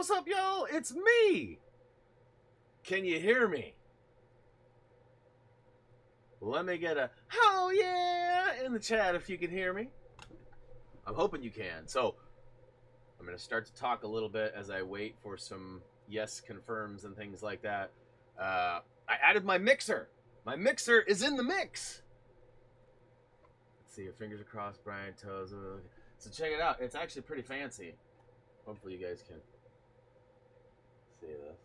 What's up, y'all? It's me. Can you hear me? Let me get a "oh yeah" in the chat if you can hear me. I'm hoping you can. So I'm going to start to talk a little bit as I wait for some yes confirms and things like that. I added my mixer. My mixer is in the mix. Let's see. Your fingers are crossed, Brian. Toes. So check it out. It's actually pretty fancy. Hopefully you guys can see this.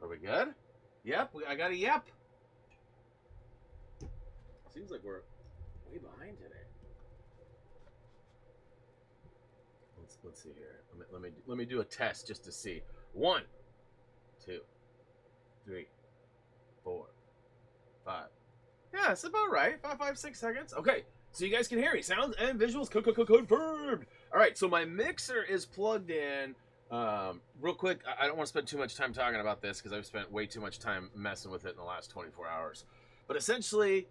Are we good? Yep. I got a yep. Seems like we're way behind today. Let's see here. Let me do a test just to see. 1, 2, 3, 4, 5. Yeah, it's about right. 5, 6 seconds. Okay, so you guys can hear me. Sounds and visuals confirmed. All right, so my mixer is plugged in. Real quick, I don't want to spend too much time talking about this because I've spent way too much time messing with it in the last 24 hours. But essentially,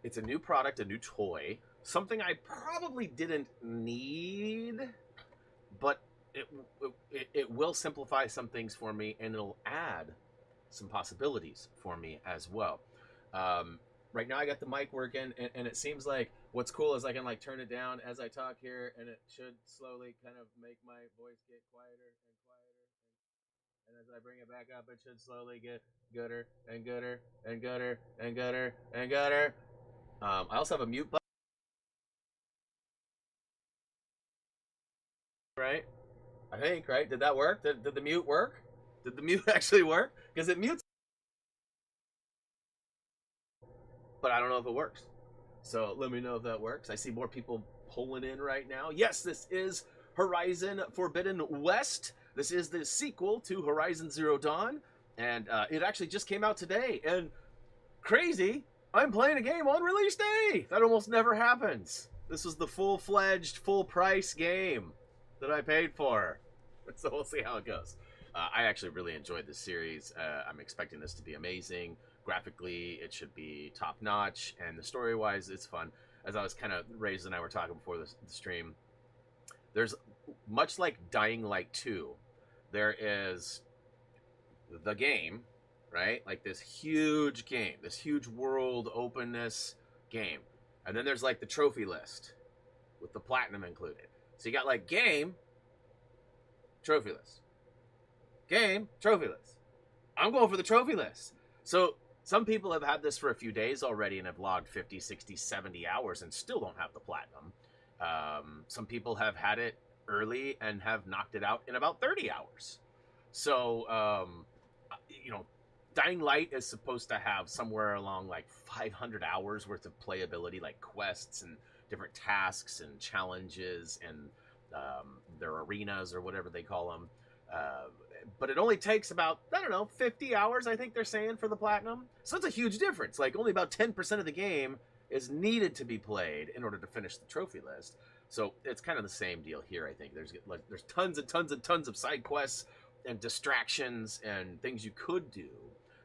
it's a new product, a new toy, something I probably didn't need, but it will simplify some things for me, and it'll add some possibilities for me as well. Right now I got the mic working, and it seems like what's cool is I can like turn it down as I talk here, and it should slowly kind of make my voice get quieter and quieter. And as I bring it back up, it should slowly get gooder and gooder and gooder and gooder and gooder. I also have a mute button, right? I think, right? Did that work? Did the mute work? Did the mute actually work? Because it mutes, but I don't know if it works. So let me know if that works. I see more people pulling in right now. Yes, this is Horizon Forbidden West. This is the sequel to Horizon Zero Dawn, and it actually just came out today. And crazy, I'm playing a game on release day. That almost never happens. This was the full-fledged, full-price game that I paid for. So we'll see how it goes. I actually really enjoyed this series. I'm expecting this to be amazing. Graphically, it should be top-notch, and the story-wise, it's fun. As I was kind of, Ray's and I were talking before the stream, there's, much like Dying Light 2, there is the game, right? Like this huge game, this huge world openness game. And then there's like the trophy list with the platinum included. So you got like game, trophy list. Game, trophy list. I'm going for the trophy list. So some people have had this for a few days already and have logged 50, 60, 70 hours and still don't have the platinum. Some people have had it early and have knocked it out in about 30 hours. So, you know, Dying Light is supposed to have somewhere along like 500 hours worth of playability, like quests and different tasks and challenges and their arenas or whatever they call them. But it only takes about, I don't know, 50 hours, I think they're saying, for the platinum. So it's a huge difference. Like, only about 10% of the game is needed to be played in order to finish the trophy list. So it's kind of the same deal here, I think. There's tons and tons and tons of side quests and distractions and things you could do.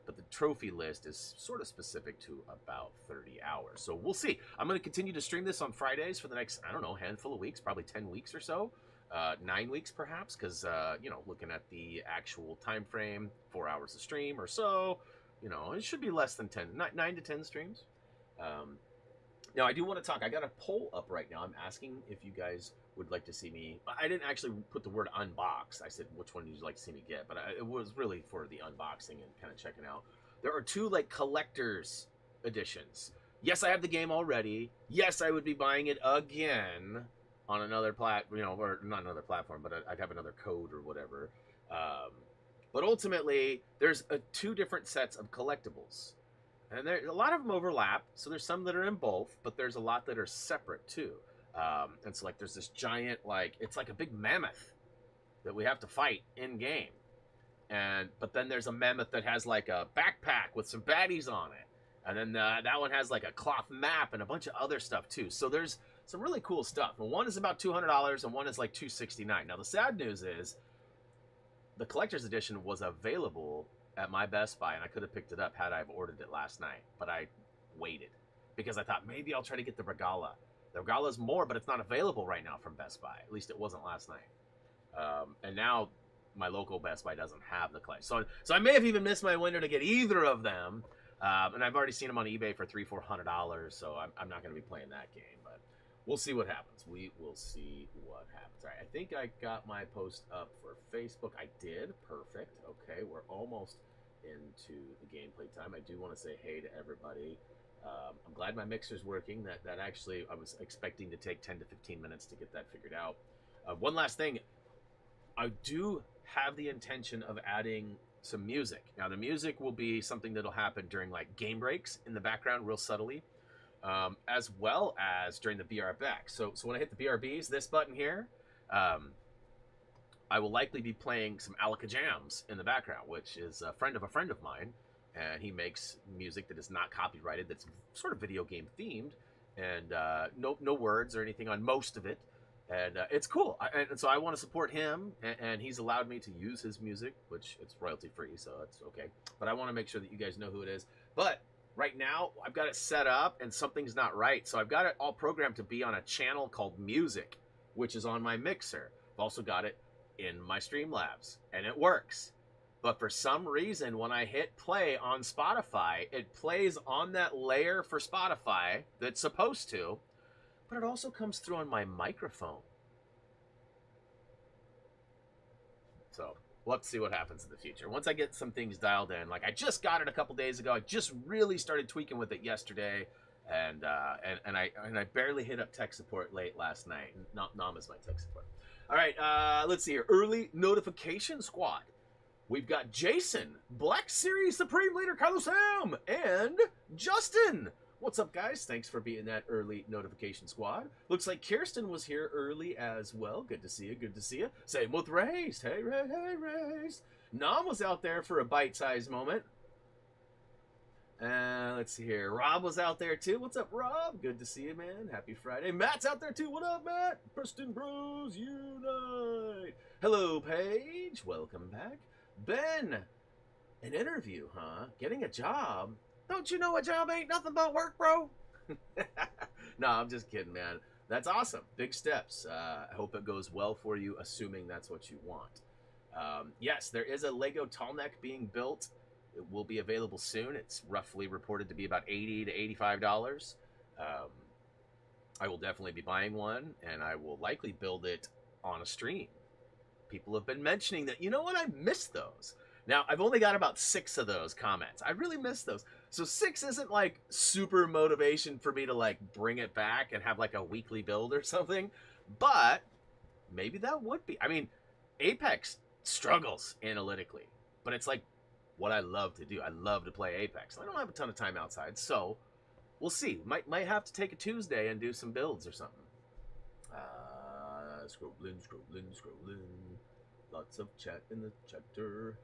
But the trophy list is sort of specific to about 30 hours. So we'll see. I'm going to continue to stream this on Fridays for the next, I don't know, handful of weeks, probably 10 weeks or so. 9 weeks perhaps, because you know, looking at the actual time frame, 4 hours of stream or so, you know, it should be less than 9 to 10 streams. Now I do want to talk. I got a poll up right now. I'm asking if you guys would like to see me. I didn't actually put the word unbox. I said which one would you like to see me get, but it was really for the unboxing and kind of checking out. There are 2 like collector's editions. Yes, I have the game already. Yes, I would be buying it again on another or not another platform, but I'd have another code or whatever. But ultimately, there's 2 different sets of collectibles. And a lot of them overlap, so there's some that are in both, but there's a lot that are separate too. And so like there's this giant, like, it's like a big mammoth that we have to fight in game. But then there's a mammoth that has like a backpack with some baddies on it. And then that one has like a cloth map and a bunch of other stuff too. So there's some really cool stuff. And one is about $200 and one is like $269. Now the sad news is the collector's edition was available at my Best Buy, and I could have picked it up had I have ordered it last night, but I waited because I thought maybe I'll try to get the Regala. The Regala is more, but it's not available right now from Best Buy. At least it wasn't last night. And now my local Best Buy doesn't have the collection. So I may have even missed my window to get either of them. And I've already seen them on eBay for $300-400, so I'm not going to be playing that game. But we'll see what happens. We will see what happens. All right, I think I got my post up for Facebook. I did. Perfect. Okay, we're almost into the gameplay time. I do want to say hey to everybody. I'm glad my mixer's working. That actually, I was expecting to take 10 to 15 minutes to get that figured out. One last thing. I do have the intention of adding some music. Now, the music will be something that'll happen during like game breaks in the background, real subtly, as well as during the BRB. So when I hit the BRBs, this button here, I will likely be playing some Alaka Jams in the background, which is a friend of mine, and he makes music that is not copyrighted, that's sort of video game themed, and no words or anything on most of it. And it's cool, and so I want to support him, and he's allowed me to use his music, which it's royalty free, so that's okay. But I want to make sure that you guys know who it is. But right now, I've got it set up, and something's not right. So I've got it all programmed to be on a channel called Music, which is on my mixer. I've also got it in my Streamlabs, and it works. But for some reason, when I hit play on Spotify, it plays on that layer for Spotify that's supposed to, but it also comes through on my microphone. So we'll have to see what happens in the future. Once I get some things dialed in, like I just got it a couple days ago. I just really started tweaking with it yesterday, and I barely hit up tech support late last night. Nam is my tech support. All right, let's see here. Early notification squad. We've got Jason, Black Series Supreme Leader Carlos M, and Justin. What's up, guys? Thanks for being that early notification squad. Looks like Kirsten was here early as well. Good to see you. Good to see you. Same with Raised. Hey, Raised. Nam was out there for a bite-sized moment. Let's see here. Rob was out there, too. What's up, Rob? Good to see you, man. Happy Friday. Matt's out there, too. What up, Matt? Preston Bros Unite. Hello, Paige. Welcome back. Ben. An interview, huh? Getting a job? Don't you know a job ain't nothing but work, bro? No, I'm just kidding, man. That's awesome. Big steps. I hope it goes well for you, assuming that's what you want. Yes, there is a Lego tall neck being built. It will be available soon. It's roughly reported to be about $80 to $85. I will definitely be buying one, and I will likely build it on a stream. People have been mentioning that, you know what, I missed those. Now, I've only got about 6 of those comments. I really miss those. So 6 isn't like super motivation for me to like bring it back and have like a weekly build or something. But maybe that would be. I mean, Apex struggles analytically, but it's like what I love to do. I love to play Apex. I don't have a ton of time outside, so we'll see. Might have to take a Tuesday and do some builds or something. Scrolling. Lots of chat in the chatter.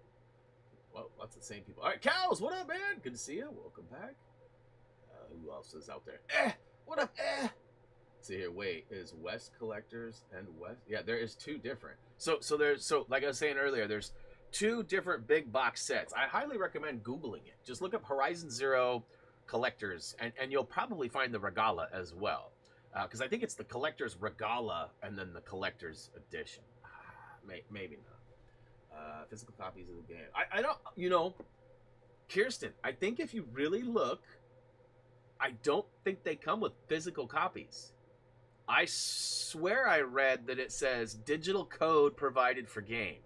Well, lots of the same people. All right, Cows, what up, man? Good to see you. Welcome back. Who else is out there? What up, Let's see here. Wait, is West Collectors and West? Yeah, there is 2 different. So like I was saying earlier, there's 2 different big box sets. I highly recommend Googling it. Just look up Horizon Zero Collectors, and you'll probably find the Regala as well. Because I think it's the Collector's Regala and then the Collector's Edition. Maybe not. Physical copies of the game. I don't, you know, Kirsten, I think if you really look, I don't think they come with physical copies. I swear I read that it says digital code provided for game,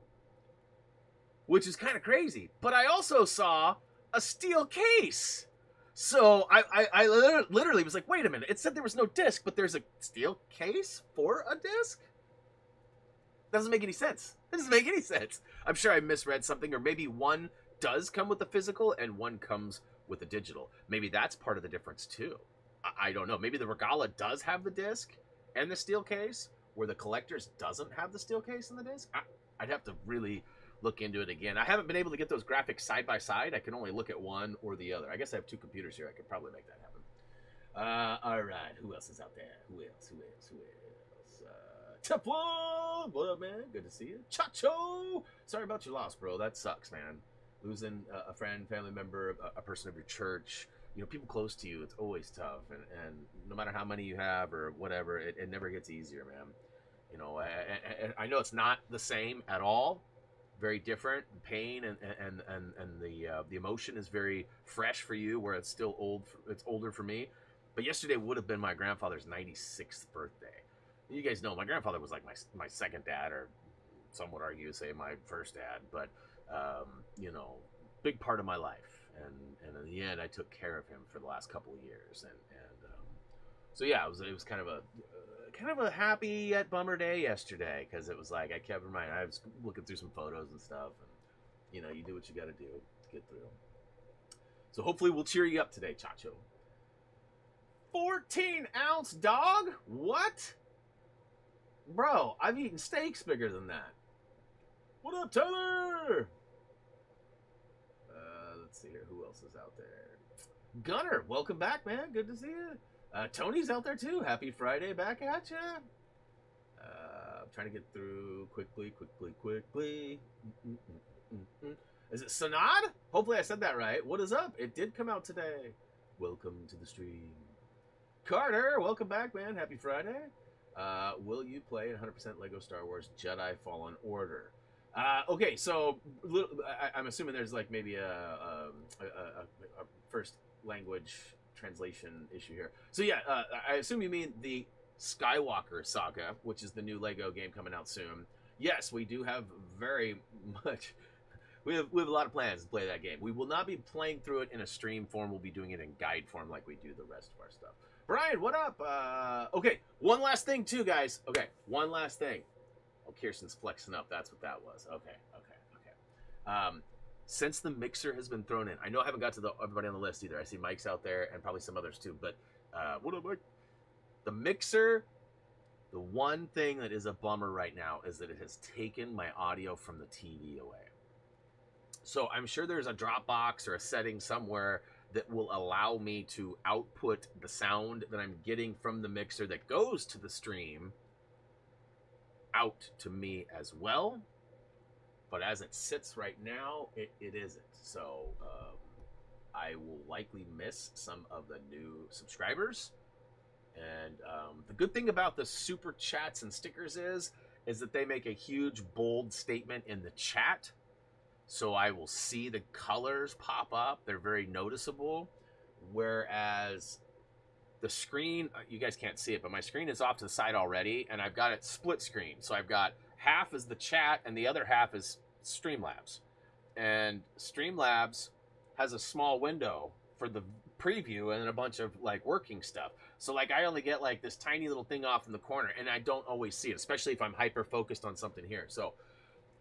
which is kind of crazy. But I also saw a steel case. So I literally was like, wait a minute. It said there was no disc, but there's a steel case for a disc? Doesn't make any sense. It doesn't make any sense. I'm sure I misread something, or maybe one does come with the physical and one comes with the digital. Maybe that's part of the difference too. I don't know. Maybe the Regala does have the disc and the steel case, where the Collector's doesn't have the steel case and the disc. I'd have to really look into it again. I haven't been able to get those graphics side by side. I can only look at one or the other. I guess I have 2 computers here. I could probably make that happen. All right. Who else is out there? Who else? Teflon! What up, man? Good to see you. Chacho! Sorry about your loss, bro. That sucks, man. Losing a friend, family member, a person of your church, you know, people close to you, it's always tough. And no matter how many you have or whatever, it never gets easier, man. You know, I know it's not the same at all. Very different. Pain and the emotion is very fresh for you, where it's still old. It's older for me. But yesterday would have been my grandfather's 96th birthday. You guys know my grandfather was like my second dad, or some would argue say my first dad. But you know, big part of my life. And in the end, I took care of him for the last couple of years. So yeah, it was kind of a happy yet bummer day yesterday, because it was like I kept in mind, I was looking through some photos and stuff, and you know, you do what you got to do to get through. So hopefully we'll cheer you up today, Chacho. 14-ounce dog? What? Bro, I've eaten steaks bigger than that. What up, Taylor? Let's see here. Who else is out there? Gunner, welcome back, man. Good to see you. Tony's out there too. Happy Friday back at ya. I'm trying to get through quickly. Is it Sanad? Hopefully I said that right. What is up? It did come out today. Welcome to the stream. Carter, welcome back, man. Happy Friday. Will you play 100% Lego Star Wars Jedi Fallen Order? Okay, so I'm assuming there's like maybe a first language translation issue here. So yeah, I assume you mean the Skywalker Saga, which is the new Lego game coming out soon. Yes, we do have very much. We have a lot of plans to play that game. We will not be playing through it in a stream form. We'll be doing it in guide form like we do the rest of our stuff. Brian, what up? Okay, one last thing too, guys. Okay, one last thing. Oh, Kirsten's flexing up. That's what that was. Okay. Since the mixer has been thrown in, I know I haven't got to everybody on the list either. I see Mike's out there and probably some others too. But what up, Mike? The mixer, the one thing that is a bummer right now is that it has taken my audio from the TV away. So I'm sure there's a Dropbox or a setting somewhere that will allow me to output the sound that I'm getting from the mixer that goes to the stream out to me as well. But as it sits right now, it isn't. So I will likely miss some of the new subscribers. And the good thing about the super chats and stickers is that they make a huge bold statement in the chat. So I will see the colors pop up. They're very noticeable. Whereas the screen, you guys can't see it, but my screen is off to the side already, and I've got it split screen. So I've got half is the chat, and the other half is Streamlabs. And Streamlabs has a small window for the preview and then a bunch of like working stuff. So like I only get like this tiny little thing off in the corner, and I don't always see it, especially if I'm hyper focused on something here. So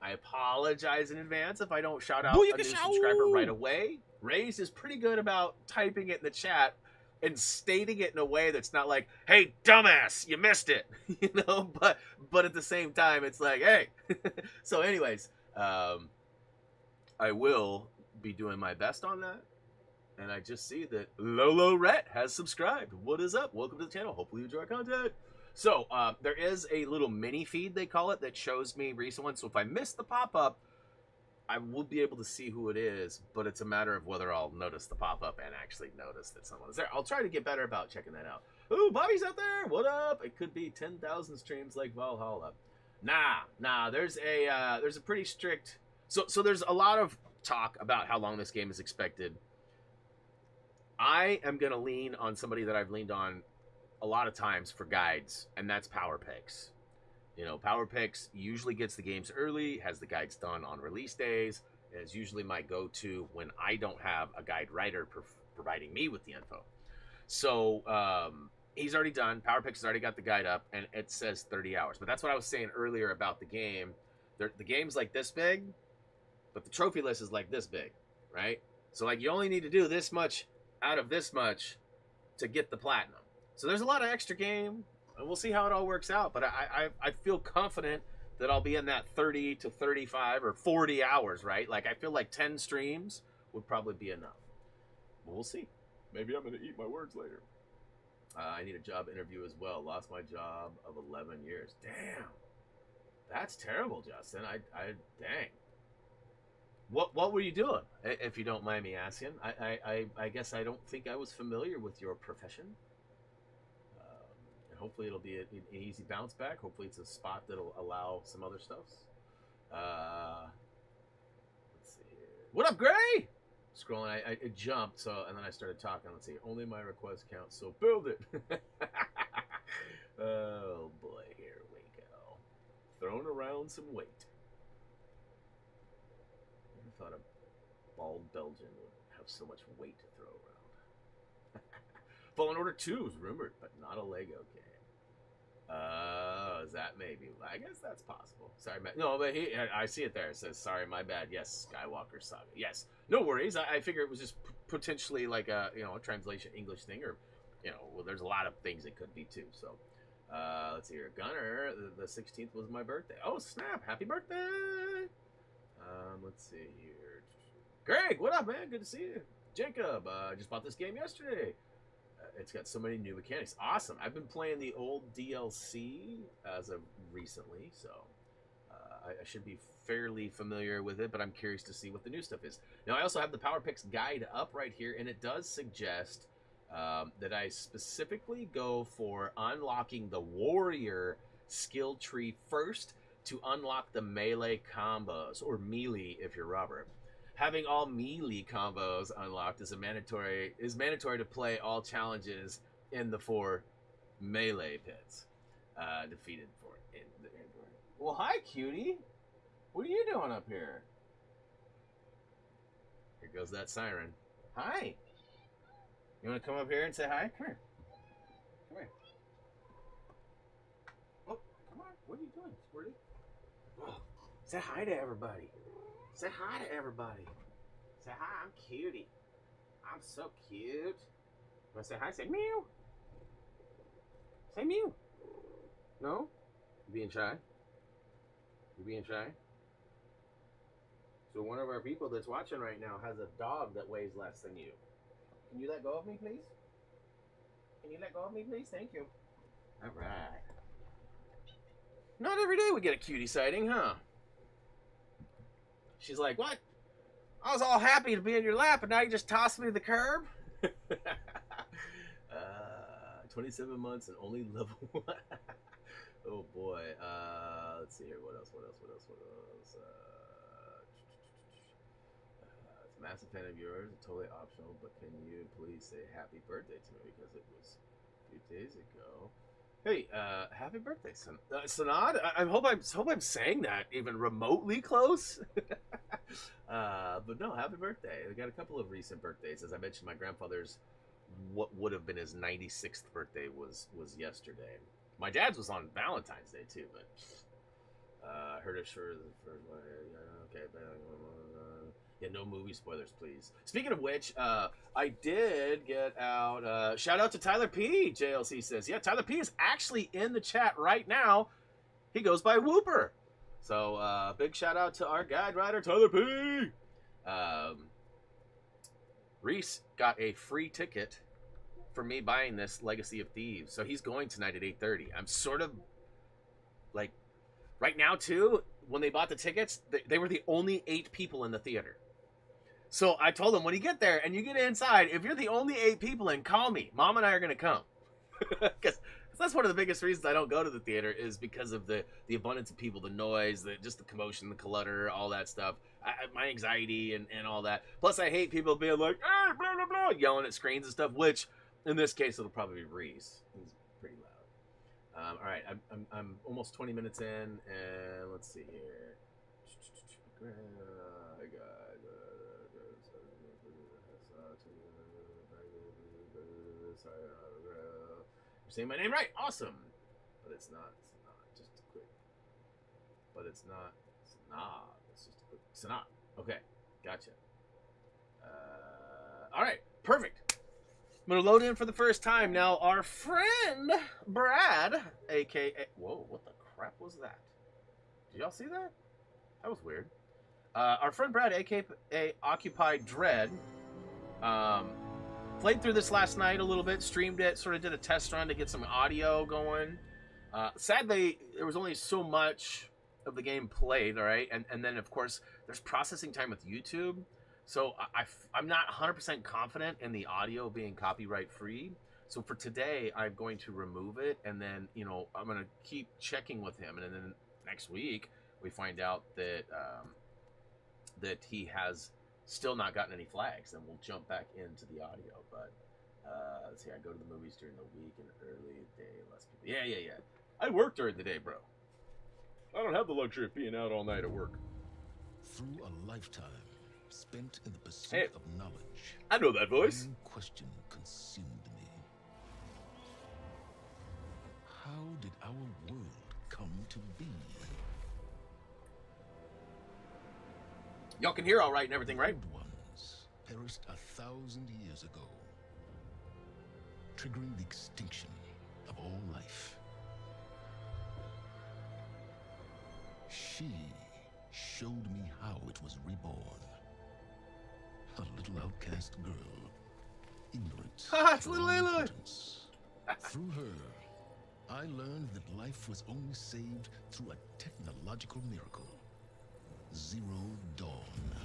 I apologize in advance if I don't shout out a new subscriber right away. Raze is pretty good about typing it in the chat and stating it in a way that's not like, hey, dumbass, you missed it. You know, but at the same time, it's like, hey. So anyways, I will be doing my best on that. And I just see that Lolo Rhett has subscribed. What is up? Welcome to the channel. Hopefully you enjoy our content. So there is a little mini feed, they call it, that shows me recent ones. So if I miss the pop-up, I will be able to see who it is, but it's a matter of whether I'll notice the pop-up and actually notice that someone is there. I'll try to get better about checking that out. Ooh, Bobby's out there. What up? It could be 10,000 streams like Valhalla. Nah. There's a pretty strict... So there's a lot of talk about how long this game is expected. I am going to lean on somebody that I've leaned on a lot of times for guides, and that's PowerPix. You know, PowerPix usually gets the games early, has the guides done on release days, and is usually my go-to when I don't have a guide writer providing me with the info. So he's already done. PowerPix has already got the guide up, and it says 30 hours. But that's what I was saying earlier about the game. The game's like this big, but the trophy list is like this big, right? So like you only need to do this much out of this much to get the platinum. So there's a lot of extra game, and we'll see how it all works out. But I feel confident that I'll be in that 30 to 35 or 40 hours, right? Like I feel like 10 streams would probably be enough. But we'll see. Maybe I'm going to eat my words later. I need a job interview as well. Lost my job of 11 years. Damn. That's terrible, Justin. Dang. What were you doing, if you don't mind me asking? I guess I don't think I was familiar with your profession. And hopefully it'll be an easy bounce back. Hopefully it's a spot that'll allow some other stuff. Let's see here. What up, Gray? Scrolling, I jumped, so, and then I started talking. Let's see. Only my request counts, so build it. Oh boy, here we go. Throwing around some weight. I thought a bald Belgian would have so much weight to throw around. Fallen Order 2 is rumored, but not a Lego game. Is that maybe? I guess that's possible. Sorry, no, but I see it there. It says, sorry, my bad. Yes, Skywalker Saga. Yes, no worries. I figure it was just potentially like a, a translation English thing, or, well, there's a lot of things it could be too. So, let's see here. Gunner, the 16th was my birthday. Oh, snap. Happy birthday. Let's see here. Greg, what up, man? Good to see you. Jacob, just bought this game yesterday. It's got so many new mechanics. Awesome. I've been playing the old DLC as of recently, so I should be fairly familiar with it, but I'm curious to see what the new stuff is. Now, I also have the Power Picks guide up right here, and it does suggest that I specifically go for unlocking the Warrior skill tree first to unlock the melee combos, or melee if you're Robert. Having all melee combos unlocked is mandatory to play all challenges in the 4 melee pits. Defeated for in the Android. Well, hi, cutie. What are you doing up here? Here goes that siren. Hi. You want to come up here and say hi? Come here. Come here. Oh, come on. What are you doing, Squirty? Oh, say hi to everybody. Say hi to everybody. Say hi, I'm cutie. I'm so cute. Want to say hi? Say meow. Say meow. No? You being shy? You being shy? So one of our people that's watching right now has a dog that weighs less than you. Can you let go of me, please? Can you let go of me, please? Thank you. All right. Not every day we get a cutie sighting, huh? She's like, what? I was all happy to be in your lap, and now you just tossed me to the curb? 27 months and only level 1. Oh, boy. Let's see here. What else? It's a massive fan of yours. It's totally optional, but can you please say happy birthday to me? Because it was a few days ago. Hey, happy birthday, Sanad. I hope I'm saying that even remotely close. But no, happy birthday. I got a couple of recent birthdays. As I mentioned, my grandfather's what would have been his 96th birthday was yesterday. My dad's was on Valentine's Day too, but heard it sure okay. Yeah, no movie spoilers, please. Speaking of which, I did get out... shout out to Tyler P, JLC says. Yeah, Tyler P is actually in the chat right now. He goes by Whooper. So, big shout out to our guide rider, Tyler P. Reese got a free ticket for me buying this Legacy of Thieves. So he's going tonight at 8:30. I'm sort of... like... right now, too, when they bought the tickets, they were the only 8 people in the theater. So I told him, when you get there and you get inside, if you're the only 8 people in, call me. Mom and I are going to come. Because that's one of the biggest reasons I don't go to the theater, is because of the abundance of people, the noise, just the commotion, the clutter, all that stuff. My anxiety and all that. Plus, I hate people being like, ah, blah, blah, blah, yelling at screens and stuff, which in this case, it'll probably be Reese. He's pretty loud. All right, I'm almost 20 minutes in, and let's see here. You're saying my name right. Awesome. But it's not. Just a quick. But it's not. It's not. It's just a quick. It's not. Okay. Gotcha. All right. Perfect. I'm going to load in for the first time now. Our friend Brad, a.k.a. Whoa, what the crap was that? Did y'all see that? That was weird. Our friend Brad, a.k.a. Occupied Dread, played through this last night a little bit, streamed it, sort of did a test run to get some audio going. Sadly, there was only so much of the game played, all right? And then, of course, there's processing time with YouTube. So I'm not 100% confident in the audio being copyright free. So for today, I'm going to remove it, and then, you know, I'm going to keep checking with him, and then next week we find out that that he has still not gotten any flags, and we'll jump back into the audio. But let's see, I go to the movies during the week and early day, less people. Yeah. I work during the day, bro. I don't have the luxury of being out all night at work. Through a lifetime spent in the pursuit of knowledge, I know that voice. one question consumed me. How did our world come to be? Y'all can hear all right and everything, right? Old ones perished 1,000 years ago, triggering the extinction of all life. She showed me how it was reborn. A little outcast girl, ignorant. It's little Aloy. Through her, I learned that life was only saved through a technological miracle. Zero Dawn.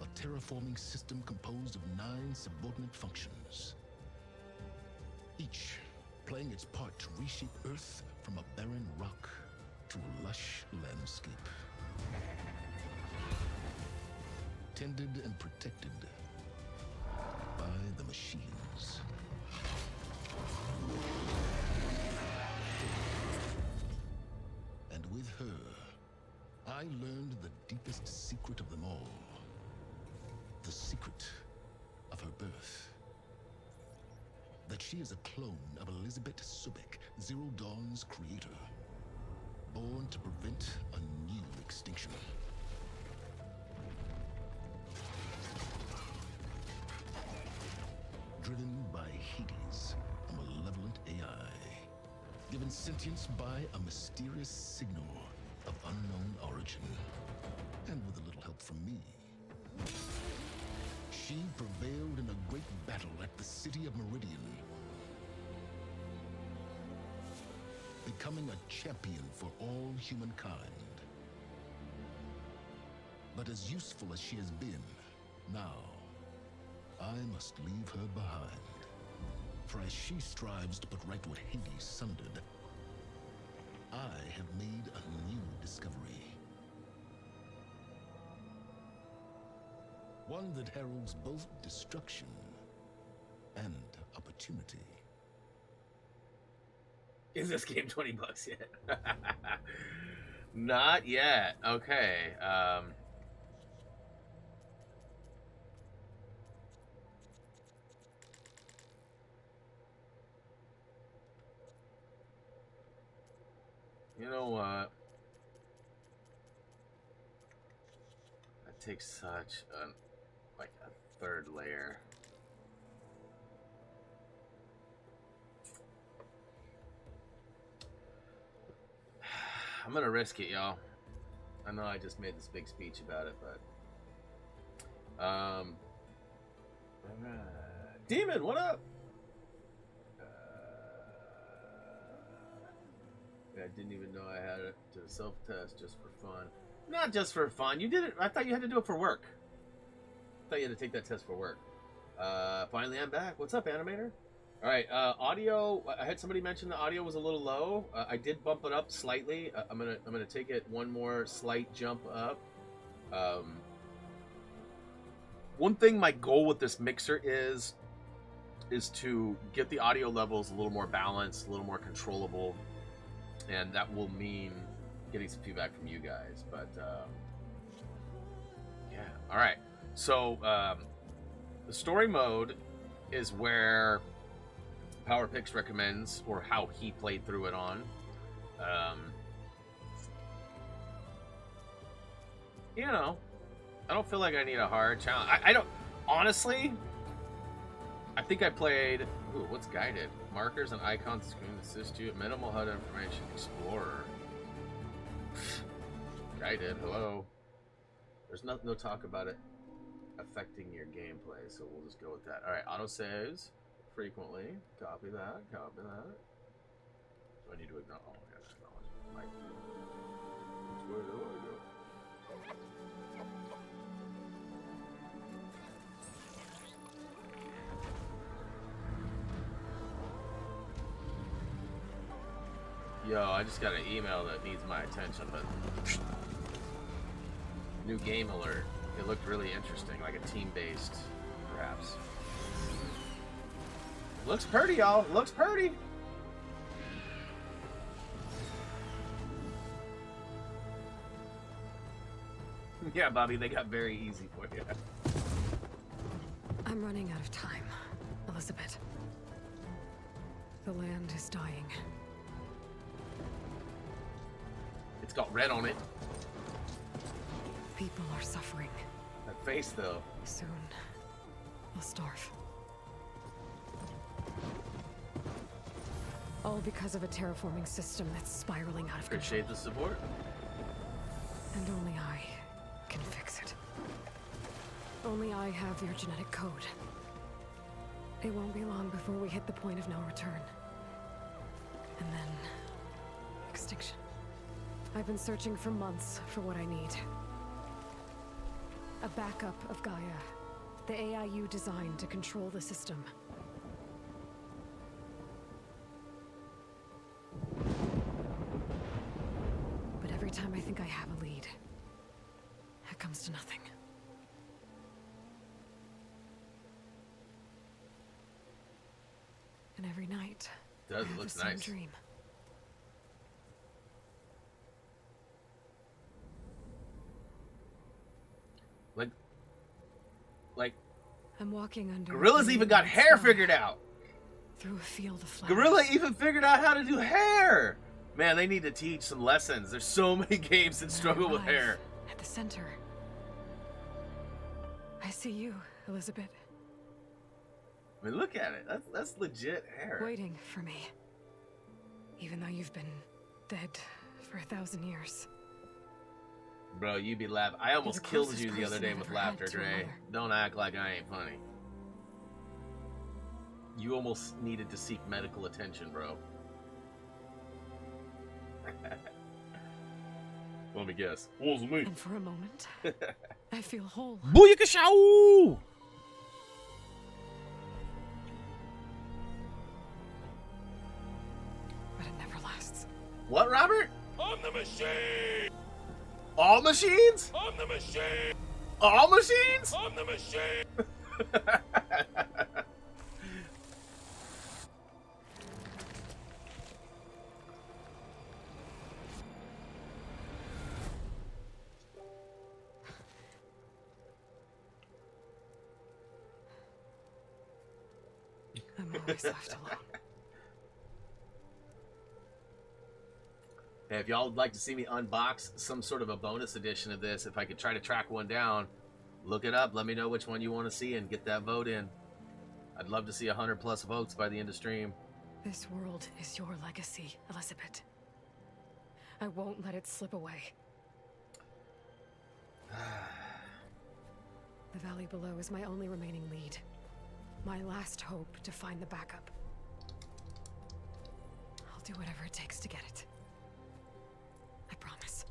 A terraforming system composed of 9 subordinate functions, each playing its part to reshape Earth from a barren rock to a lush landscape. Tended and protected by the machines. And with her, I learned the deepest secret of them all. The secret of her birth. That she is a clone of Elizabeth Subek, Zero Dawn's creator. Born to prevent a new extinction. Driven by Hades, a malevolent AI. Given sentience by a mysterious signal of unknown origin. And with a little help from me. She prevailed in a great battle at the city of Meridian. Becoming a champion for all humankind. But as useful as she has been, now, I must leave her behind. For as she strives to put right what Hades sundered, I have made a new discovery. One that heralds both destruction and opportunity. Is this game $20 yet? Not yet. Okay. You know what? That takes such a third layer. I'm gonna risk it, y'all. I know I just made this big speech about it, but Demon, what up? I didn't even know I had it to self-test just for fun. Not just for fun. You did it. I thought you had to do it for work. I thought you had to take that test for work. Finally, I'm back. What's up, Animator? All right, audio. I had somebody mention the audio was a little low. I did bump it up slightly. I'm gonna take it one more slight jump up. One thing my goal with this mixer is to get the audio levels a little more balanced, a little more controllable, and that will mean getting some feedback from you guys. But yeah, all right. So the story mode is where PowerPix recommends, or how he played through it on. You know, I don't feel like I need a hard challenge. I don't, honestly, I think I played, ooh, what's guided? Markers and icons screen assist you. Minimal HUD information. Explorer. Guided, hello. There's no talk about it affecting your gameplay, so we'll just go with that. Alright, autosaves frequently. Copy that, copy that. Do I need to ignore? Oh, yeah, acknowledge. Which way do I go? Yo, I just got an email that needs my attention, but new game alert. It looked really interesting, like a team-based, perhaps. Looks pretty, y'all. Looks pretty. Yeah, Bobby, they got very easy for you. I'm running out of time, Elizabeth. The land is dying. It's got red on it. People are suffering. That face, though. Soon, they'll starve. All because of a terraforming system that's spiraling out of control. Appreciate the support. And only I can fix it. Only I have your genetic code. It won't be long before we hit the point of no return. And then... extinction. I've been searching for months for what I need. A backup of Gaia. The AIU designed to control the system. But every time I think I have a lead, it comes to nothing. And every night, It does. I It have looks the same nice. dream. Like, I'm walking under. Gorilla's even got hair figured out. Through a field of flowers. Gorilla even figured out how to do hair. Man, they need to teach some lessons. There's so many games that struggle with hair. At the center. I see you, Elizabeth, I mean, look at it. That's legit hair. waiting for me. Even though you've been dead for 1,000 years. Bro, you be laughing. I almost the killed closest you the other person day I've with ever had laughter, to a Dre. mother. Don't act like I ain't funny. You almost needed to seek medical attention, bro. Let me guess. Wasn't me. And for a moment, I feel whole. Booyakashow! But it never lasts. What, Robert? I'm the machine! All machines? I'm the machine! All machines? I'm the machine! I'm always left alone. Hey, if y'all would like to see me unbox some sort of a bonus edition of this, if I could try to track one down, look it up. Let me know which one you want to see and get that vote in. I'd love to see 100+ votes by the end of stream. This world is your legacy, Elizabeth. I won't let it slip away. The valley below is my only remaining lead. My last hope to find the backup. I'll do whatever it takes to get it. I promise.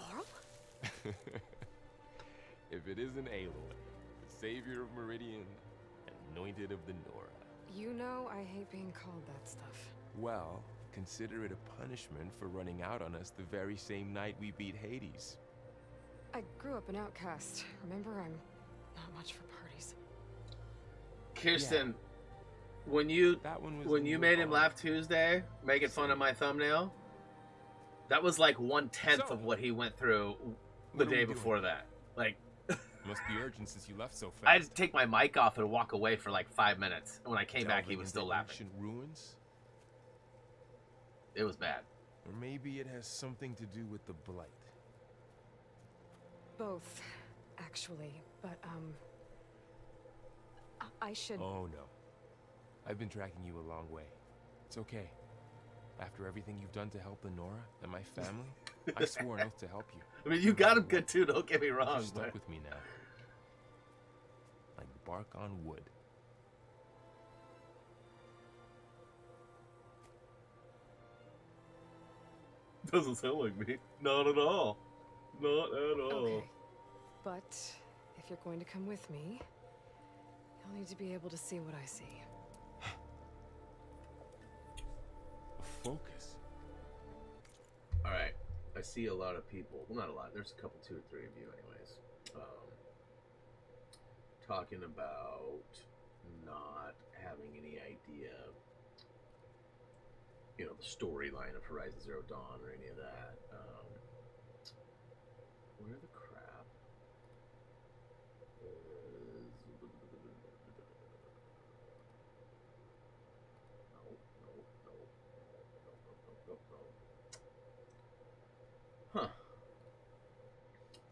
Laurel? If it isn't Aloy, the savior of Meridian, anointed of the Nora. You know I hate being called that stuff. Well, consider it a punishment for running out on us the very same night we beat Hades. I grew up an outcast. Remember, I'm not much for parties. Kirsten, when you That one was when you a made him little laugh Tuesday, making fun of my thumbnail, that was like 1/10 So, of what he went through the what are day we doing? before that. Like, Must be urgent since you left so fast. I had to take my mic off and walk away for like 5 minutes. And when I came back, he Delving was into still laughing. ancient ruins? It was bad. Or maybe it has something to do with the blight. Both, actually. But, I should... Oh no. I've been tracking you a long way. It's okay. After everything you've done to help the Nora and my family, I swore an oath to help you. I mean, you got him good too. Don't get me wrong. You're stuck But with me now. Like bark on wood. doesn't sound like me. Not at all. Not at all. Okay. But if you're going to come with me, you'll need to be able to see what I see. A focus. All right. I see a lot of people. Well, not a lot. There's a couple, 2 or 3 of you, anyways. Talking about not having any idea, you know, the storyline of Horizon Zero Dawn or any of that. Where the crap is... No. Huh.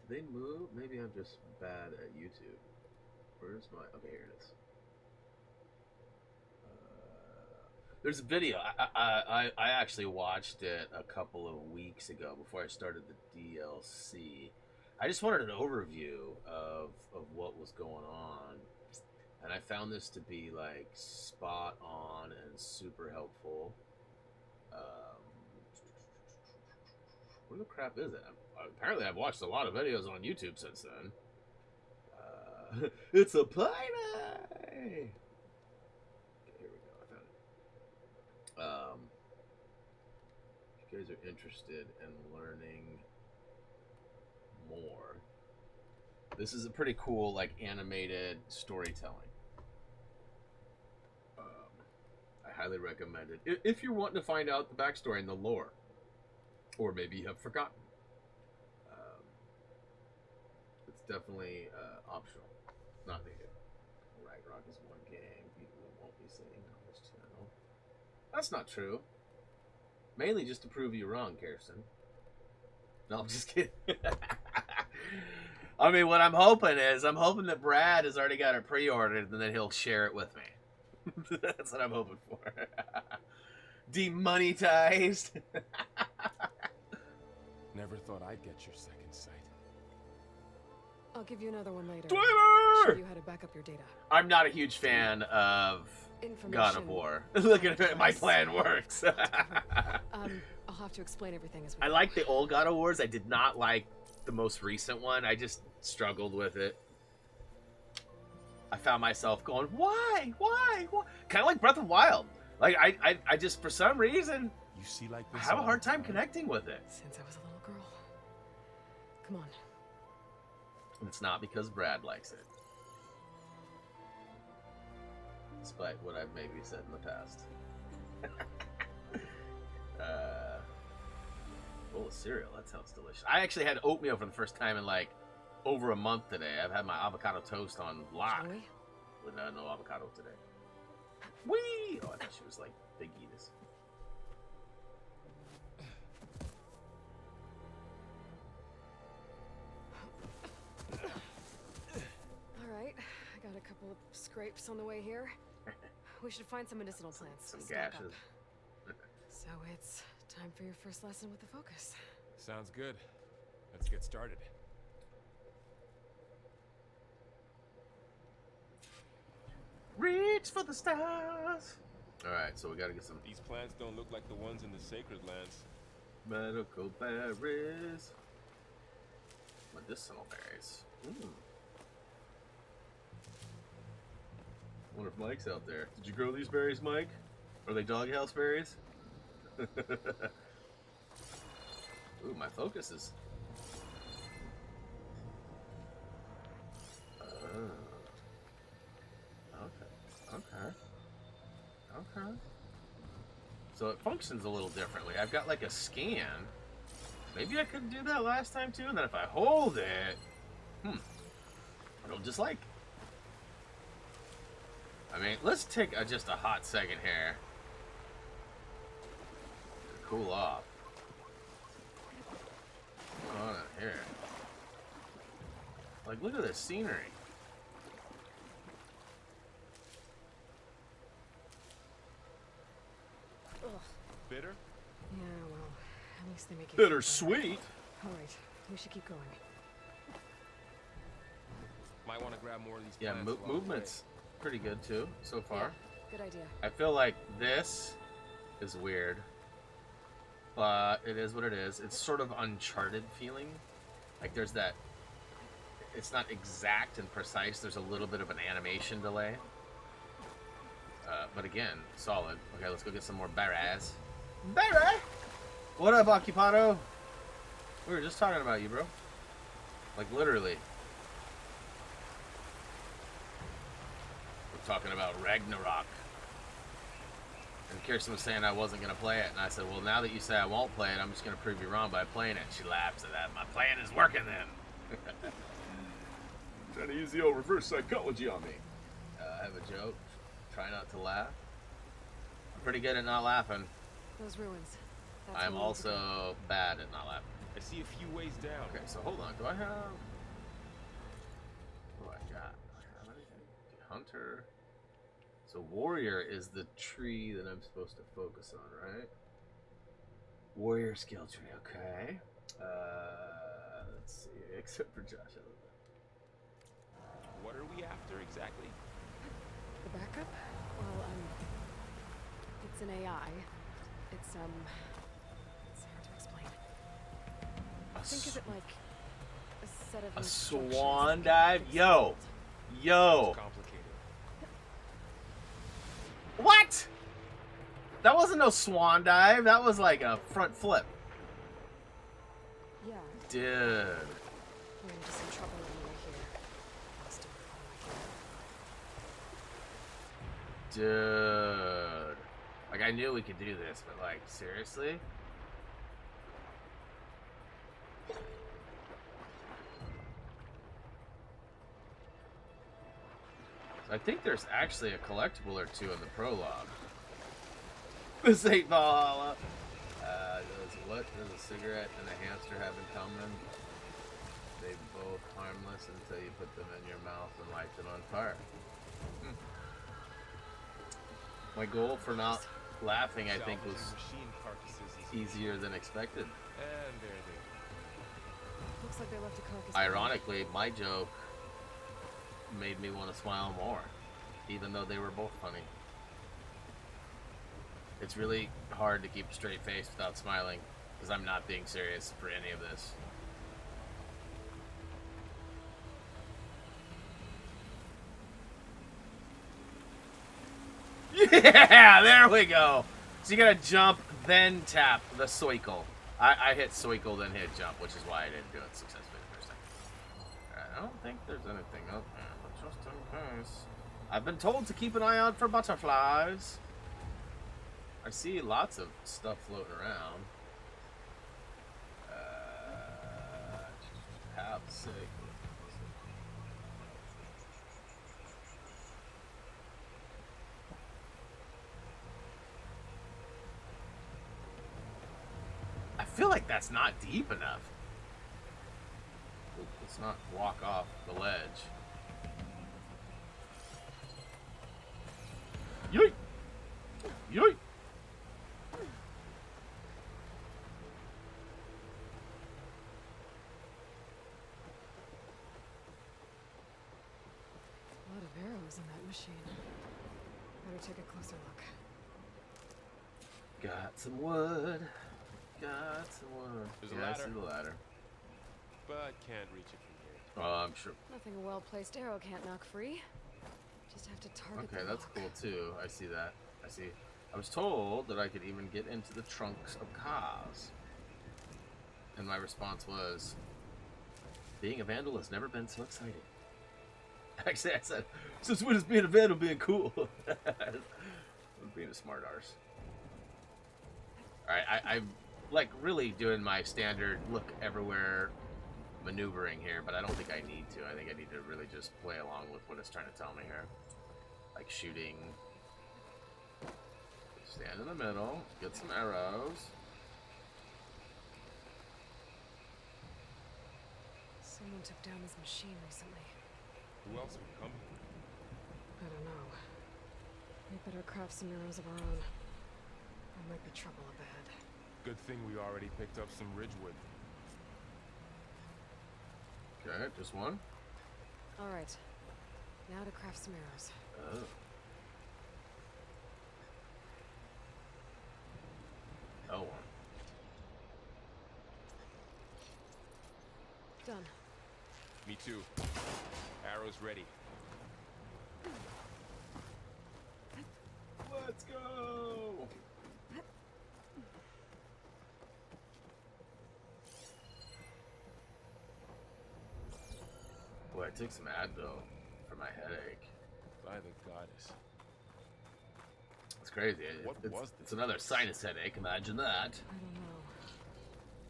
Did they move? Maybe I'm just bad at YouTube. Where's my... Okay, here it is. There's a video. I actually watched it a couple of weeks ago before I started the DLC. I just wanted an overview of what was going on. And I found this to be, like, spot on and super helpful. Where the crap is it? Apparently I've watched a lot of videos on YouTube since then. It's a pie day! Okay, here we go. I found it. If you guys are interested in learning more, this is a pretty cool, like, animated storytelling. I highly recommend it. If you're wanting to find out the backstory and the lore, or maybe you have forgotten. It's definitely optional. Not needed. Ragnarok is one game people won't be seeing on this channel. That's not true. Mainly just to prove you wrong, Kirsten. No, I'm just kidding. I mean, what I'm hoping that Brad has already got it pre-ordered and then he'll share it with me. That's what I'm hoping for. Demonetized. Never thought I'd get your second sight. I'll give you another one later. Twitter! Show you how to back up your data. I'm not a huge fan of God of War. Look at it, my plan works. I'll have to explain everything as we I go. like the old God of Wars. I did not like the most recent one. I just struggled with it. I found myself going, why? Kind of like Breath of Wild. Like, I just, for some reason, You see like I this have a all hard the time connecting with it. Since I was a little girl. Come on. It's not because Brad likes it. Despite what I've maybe said in the past. Bowl of cereal, that sounds delicious. I actually had oatmeal for the first time in like over a month today. I've had my avocado toast on lock. Shall we? With no avocado today. Whee! Oh, I thought she was like Big Eatus. Alright, I got a couple of scrapes on the way here. We should find some medicinal plants. Some to stock up. gashes. So it's time for your first lesson with the focus. Sounds good. Let's get started. Reach for the stars. Alright, so we gotta get some These plants don't look like the ones in the sacred lands. medical berries. Medicinal berries. Wonder if Mike's out there. Did you grow these berries, Mike? Are they doghouse berries? Ooh, my focus is... Okay. So it functions a little differently. I've got like a scan. Maybe I could do that last time too, and then if I hold it... it'll just like... I mean, let's take just a hot second here to cool off. What's going on here? Like, look at this scenery. Ugh. Bitter? Yeah, well, at least they make it Bittersweet. Alright, we should keep going. Might want to grab more of these Yeah, plants along the way. movement's pretty good too so far. Yeah, good idea. I feel like this is weird, but it is what it is. It's sort of Uncharted feeling. Like there's that. it's not exact and precise. There's a little bit of an animation delay. But again, solid. Okay, let's go get some more berries. Berry! What up, Occupado? We were just talking about you, bro. Like, literally. We're talking about Ragnarok. And Kirsten was saying I wasn't going to play it. And I said, well, now that you say I won't play it, I'm just going to prove you wrong by playing it. And she laughs at that. My plan is working then. Trying to use the old reverse psychology on me. I have a joke. Try not to laugh. I'm pretty good at not laughing. Those ruins. That's I'm where we need to go. also bad at not laughing. I see a few ways down. Okay, so hold on. Do I have... What do I got? Hunter. So warrior is the tree that I'm supposed to focus on, right? Warrior skill tree, okay. Let's see, except for Josh. What are we after exactly? The backup? Well, it's an AI. It's hard to explain. Think of it like a set of A instructions swan that dive? can Yo! Yo! It's complicated. What? That wasn't no swan dive. That was like a front flip. Yeah, Dude. we're into some trouble anyway here. Must do it all I can. Dude. Like, I knew we could do this, but, like, seriously? So I think there's actually a collectible or two in the prologue. This ain't Valhalla. There's a cigarette and a hamster have in common. They both harmless until you put them in your mouth and light them on fire. My goal for not laughing, I think, was Machine carcasses is easier than expected. And there they go. Looks like they left a carcass. Ironically, my joke made me want to smile more, even though they were both funny. It's really hard to keep a straight face without smiling, because I'm not being serious for any of this. Yeah, there we go. So you gotta jump, then tap the soicle. I hit soicle, then hit jump, which is why I didn't do it successfully the first time. I don't think there's anything up there, but just in case. I've been told to keep an eye out for butterflies. I see lots of stuff floating around. Have sick. I feel like that's not deep enough. Let's not walk off the ledge. Yoink! Yoink! A lot of arrows in that machine. Better take a closer look. Got some wood. Got some wood. There's a Yeah, ladder. I see the ladder. But can't reach it from here. Oh, I'm sure. Nothing a well-placed arrow can't knock free. Just have to target Okay, the that's rock. cool too. I see that. I see. I was told that I could even get into the trunks of cars. And my response was, being a vandal has never been so exciting. Actually, I said, since when is being a vandal being cool? Being a smart arse. Alright, I'm like really doing my standard look everywhere maneuvering here, but I don't think I need to. I think I need to really just play along with what it's trying to tell me here. Like shooting. Stand in the middle, get some arrows. Someone took down his machine recently. Who else would come? I don't know. We better craft some arrows of our own. Or might be trouble ahead. Good thing we already picked up some ridgewood. Okay, just one. Alright. Now to craft some arrows. Oh. Oh, one. Done. Me too. Arrows ready. Let's go. Boy, I took some Advil for my headache. By the goddess. It's crazy. What was this? It's another sinus headache. Imagine that. I don't know.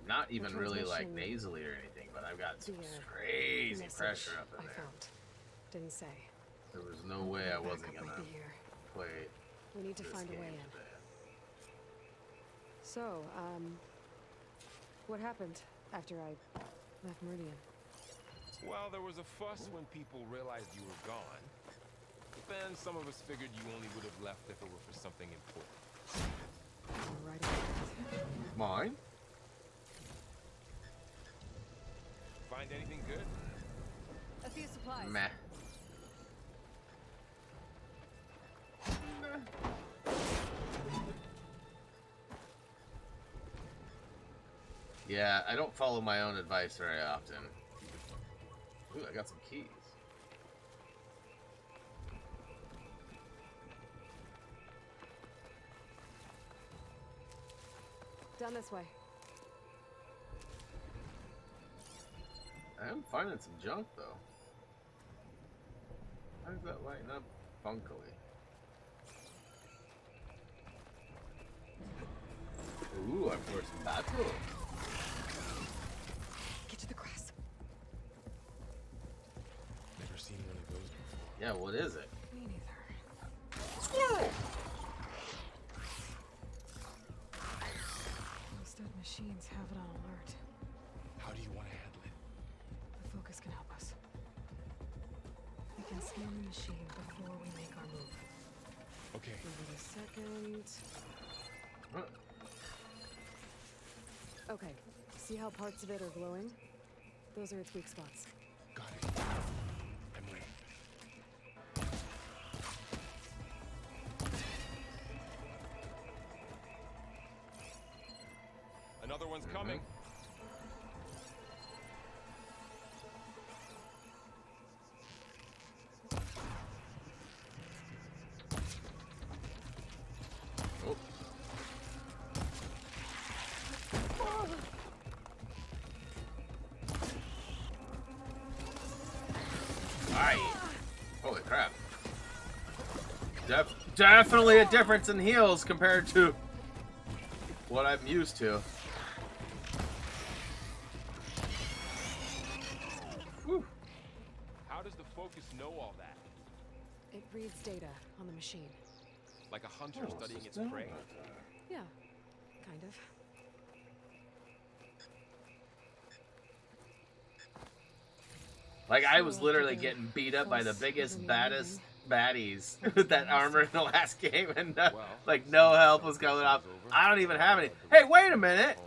Not even really like transmission- nasally or anything, but I've got some The, crazy message pressure up in I there. found. Didn't say. There was no way I wasn't Backup gonna might be here. play We need to this find a game way in. today. So, what happened after I left Meridian? Well, there was a fuss when people realized you were gone. But then some of us figured you only would have left if it were for something important. You're right about that. Mine? Find anything good? A few supplies. Meh. Yeah, I don't follow my own advice very often. Ooh, I got some keys. Down this way. I am finding some junk though. How does that lighten up funkily? Ooh, I poured some bathroom. Get to the grass. Never seen one of those before. Yeah, what is it? Me neither. Squirrel! Most dead machines have it on alert. How do you want to handle it? The focus can help us. We can scan the machine before we make our move. Okay. Give it a second. Huh. Okay, see how parts of it are glowing? Those are its weak spots. Got it. I'm ready. Another one's coming. Oh. Alright. Holy crap. Definitely a difference in heals compared to what I'm used to. Whew. How does the focus know all that? It reads data on the machine. Like a hunter studying its prey? Yeah, kind of. Like, I was literally getting beat up by the biggest, baddest baddies with that armor in the last game, and like, no help was going up. I don't even have any. Hey, wait a minute!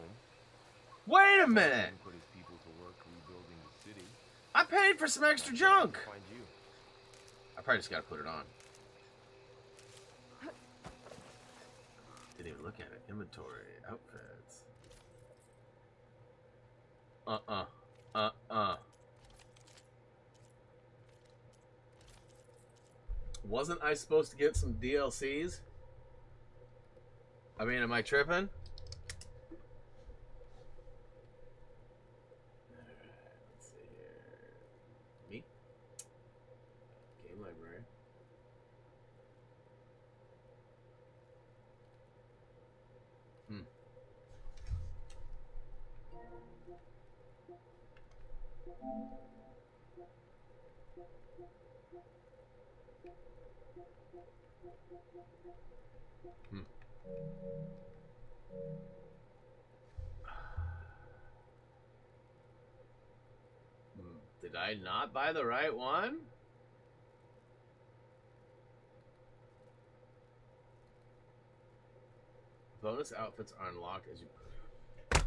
Wait a minute! Put his people to work rebuilding the city. I paid for some extra junk! Find you. I probably just gotta put it on. Didn't even look at it. Inventory, outfits. Wasn't I supposed to get some DLCs? I mean, am I tripping? Let's see here. Me? Game library. Did I not buy the right one? Bonus outfits are unlocked as you...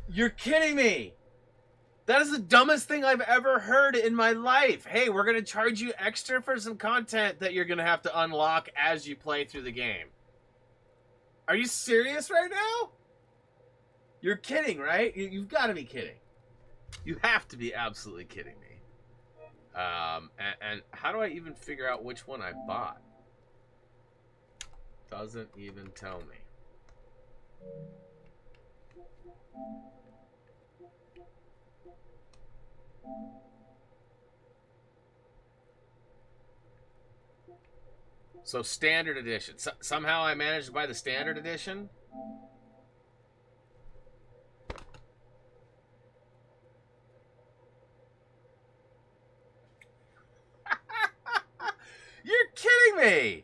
You're kidding me! That is the dumbest thing I've ever heard in my life. Hey, we're going to charge you extra for some content that you're going to have to unlock as you play through the game. Are you serious right now? You're kidding, right? You've got to be kidding. You have to be absolutely kidding me. And how do I even figure out which one I bought? Doesn't even tell me. So standard edition. Somehow I managed to buy the standard edition. You're kidding me.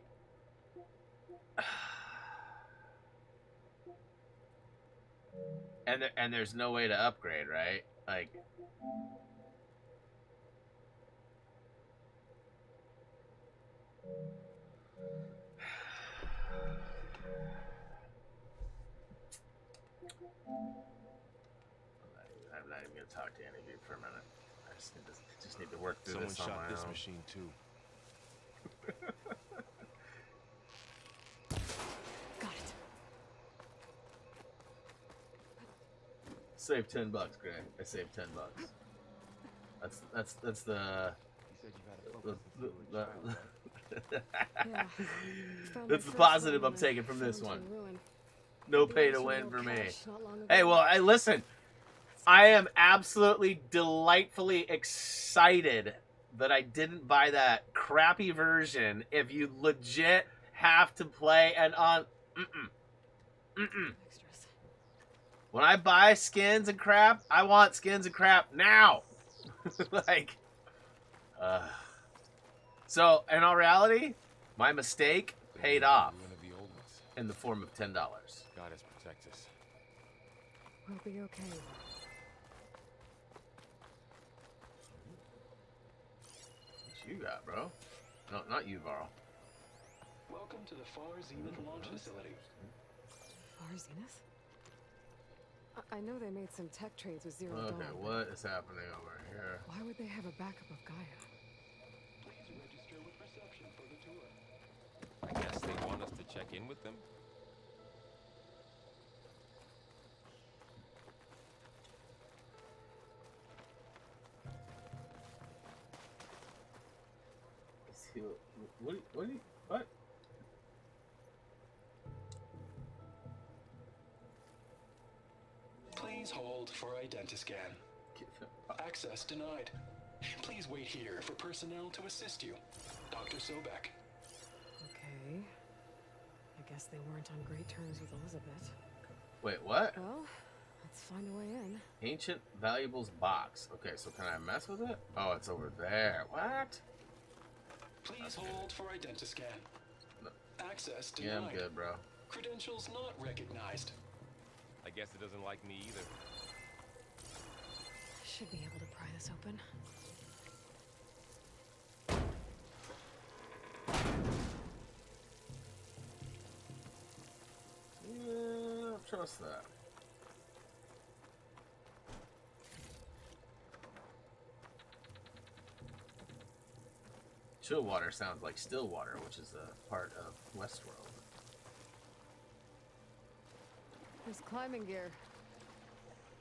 And there's no way to upgrade, right? Like, I'm not even gonna talk to any of you for a minute. I just need to work through Someone this on shot my this own. machine too. Got it. Save $10, Greg. I saved $10. That's the You said you gotta focus and see what child, Yeah. Found that's my the first positive one I'm in a taking from this one. fountain ruin. No The pay others to were win no for me. cash not long Hey, ago. well, I listen. I am absolutely delightfully excited that I didn't buy that crappy version. If you legit have to play and on, Extras. when I buy skins and crap, I want skins and crap now. Like, so in all reality, my mistake paid off Ruin of the old ones. in the form of $10. God has protect us. We'll be okay. What you got, bro? No, not you, Varl. Welcome to the Far Zenith launch facility. Far Zenith? I know they made some tech trades with Zero Okay, Dawn. what is happening over here? Why would they have a backup of Gaia? Please register with reception for the tour. I guess they want us to check in with them. What? Please hold for identiscan. Access denied. Please wait here for personnel to assist you. Dr. Sobek. Okay. I guess they weren't on great terms with Elizabeth. Wait, what? Well, let's find a way in. Ancient valuables box. Okay, so can I mess with it? Oh, it's over there. What? Please hold for identiscan. No. Access denied. Yeah, I'm good, bro. Credentials not recognized. I guess it doesn't like me either. Should be able to pry this open. Yeah, I don't trust that. Chill water sounds like still water, which is a part of Westworld. There's climbing gear.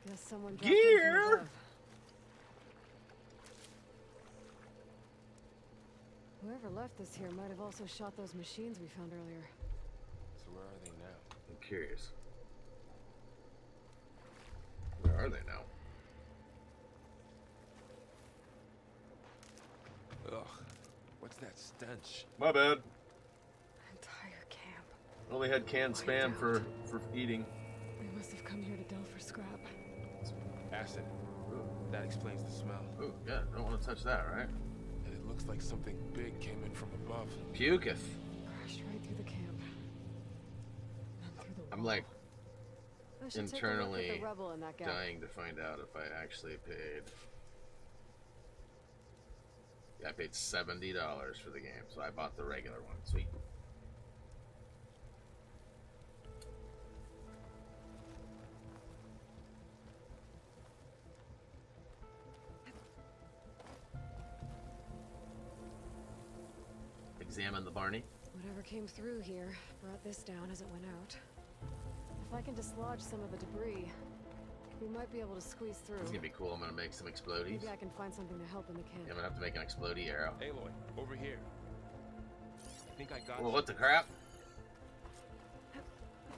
Guess someone dropped it from Gear? above. Whoever left this here might have also shot those machines we found earlier. So where are they now? I'm curious. Where are they now? Ugh. What's that stench? My bad. Entire camp. Only had canned spam for eating. They must have come here to delve for scrap. Acid. Ooh, That explains the smell. ooh, yeah, don't want to touch that, right? And it looks like something big came in from above. Puketh. Crashed right through the camp. Then through the I'm wall. like I should take a look at internally the rebel in that gap. dying to find out if I actually paid. Yeah, I paid $70 for the game, so I bought the regular one. Sweet. Examine the Barney. Whatever came through here brought this down as it went out. If I can dislodge some of the debris, We might be able to squeeze through. This is gonna be cool. I'm gonna make some explodies. Maybe I can find something to help in the camp. Yeah, I'm gonna have to make an explodey arrow. Aloy, over here. I think I got Well, you. what the crap?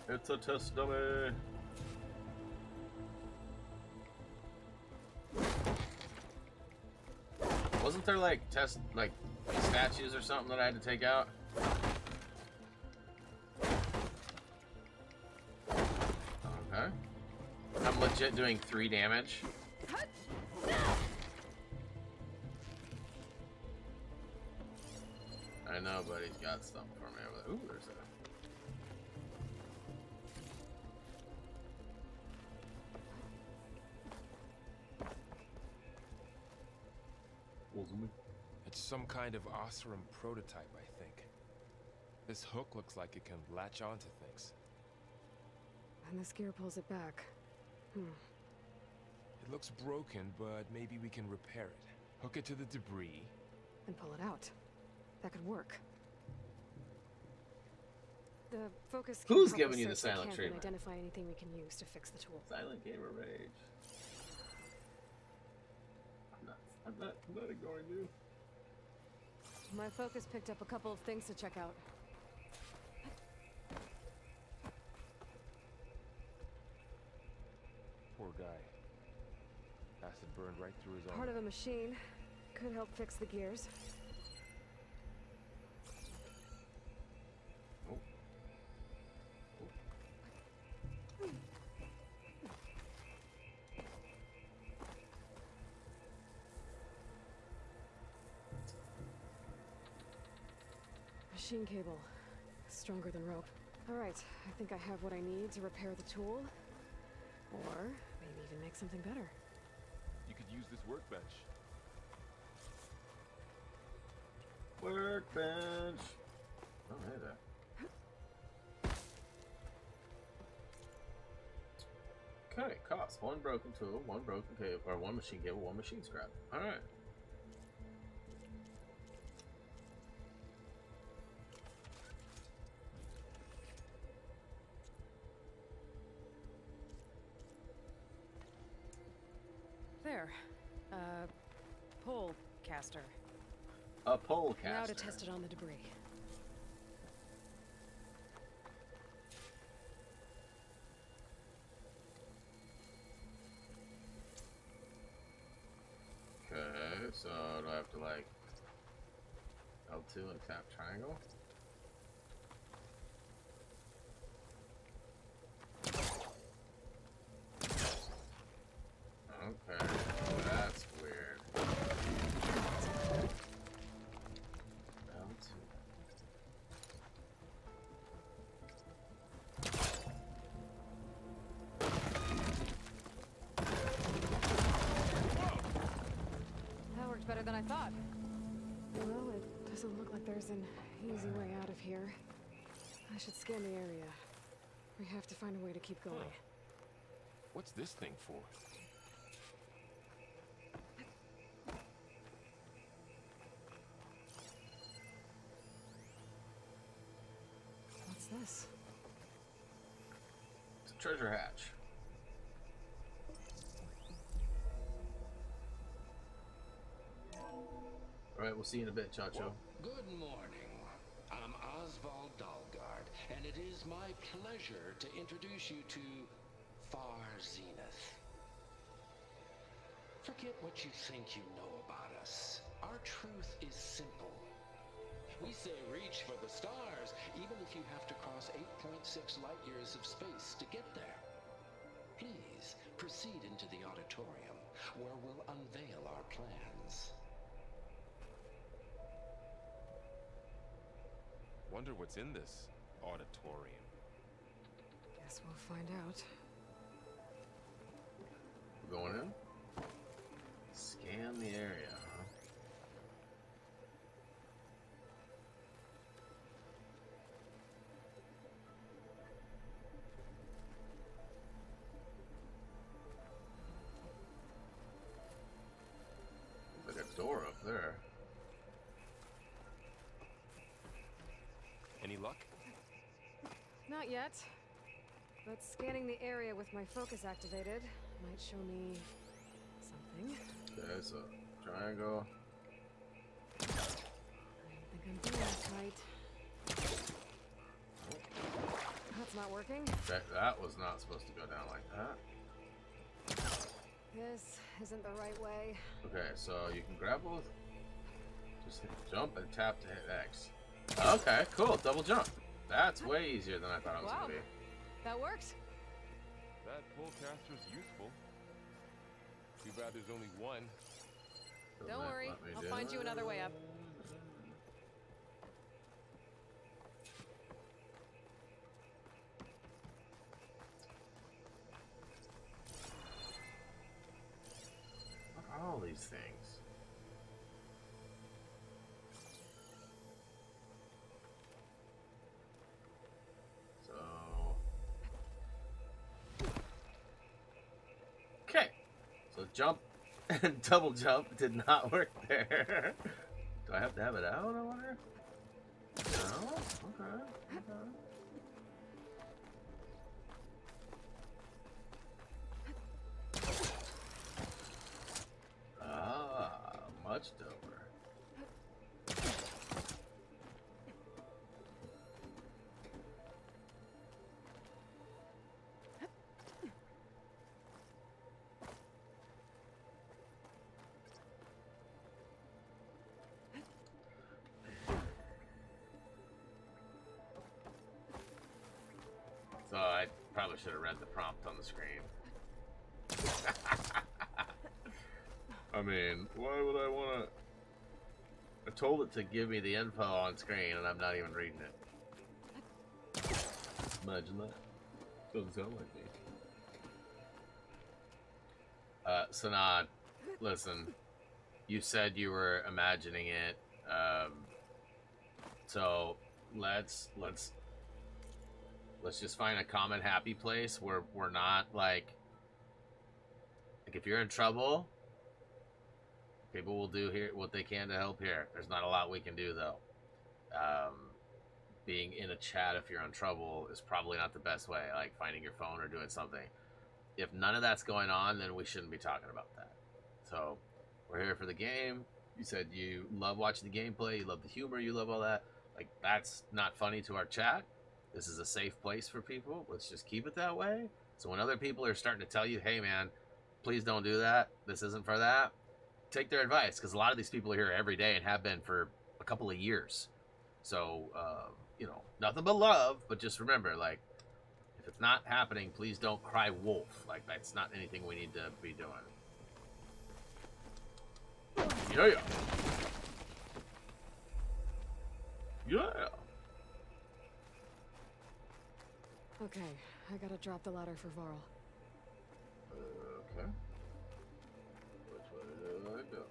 It's a test dummy. Wasn't there like statues or something that I had to take out? Okay. I'm legit doing 3 damage. I know, but he's got something for me over there. Ooh, there's a... Wasn't me. It's some kind of Osram prototype, I think. This hook looks like it can latch onto things. And this gear pulls it back. It looks broken, but maybe we can repair it. Hook it to the debris. And pull it out. That could work. The focus can Who's help giving us you the search silent camp treatment? and identify anything we can use to fix the tool. Silent gamer rage. I'm not ignoring you. My focus picked up a couple of things to check out. Poor guy. Acid burned right through his Part arm. of a machine. Could help fix the gears. Machine cable. Stronger than rope. Alright, I think I have what I need to repair the tool. Or maybe even make something better. You could use this workbench. Workbench. Oh, hey there. Okay, cost 1 broken tool, 1 broken cable, or 1 machine cable, 1 machine scrap. All right. There. Pole caster. A pole caster. Now to test it on the debris. Okay, so do I have to like L2 and tap triangle? Okay, that's weird. L2. That worked better than I thought. Well, it doesn't look like there's an easy way out of here. I should scan the area. We have to find a way to keep going. What's this thing for? What's this? It's a treasure hatch. Alright, we'll see you in a bit, Chacho. Good morning. I'm Oswald Dalgard, and it is my pleasure to introduce you to Far Zenith. Forget what you think you know about us. Our truth is simple. We say reach for the stars, even if you have to cross 8.6 light years of space to get there. Please proceed into the auditorium, where we'll unveil our plans. Wonder what's in this auditorium. Guess we'll find out. We're going in? Scan the area, huh? There's like a door up there. Any luck? Not yet. But scanning the area with my focus activated might show me something. Okay, so triangle. I think I'm doing this right. That's not working. Okay, that was not supposed to go down like that. This isn't the right way. Okay, so you can grab both. Just hit jump and tap to hit X. Okay, cool. Double jump. That's way easier than I thought it was Wow. gonna be. That works. That pullcaster's useful. Too bad there's only one. Doesn't Don't it worry, let me I'll do find it? you another way up. What are all these things? So okay, so jump and double jump did not work there. Do I have to have it out? I wonder. No. Okay. Okay. Ah, much doper. So I probably should have read the prompt on the screen. I mean, why would I want to? I told it to give me the info on screen, and I'm not even reading it. Imagine that. Doesn't sound like me. Sanad, listen. You said you were imagining it. So let's just find a common happy place where we're not like if you're in trouble. People will do here what they can to help here. There's not a lot we can do, though. Being in a chat if you're in trouble is probably not the best way, like finding your phone or doing something. If none of that's going on, then we shouldn't be talking about that. So, we're here for the game. You said you love watching the gameplay, you love the humor, you love all that. Like, that's not funny to our chat. This is a safe place for people. Let's just keep it that way. So when other people are starting to tell you, hey, man, please don't do that. This isn't for that. Take their advice, because a lot of these people are here every day and have been for a couple of years. So, you know, nothing but love, but just remember, like, if it's not happening, please don't cry wolf. Like, that's not anything we need to be doing. Yeah. Yeah. Okay, I gotta drop the ladder for Varl. Okay. Which way did I go?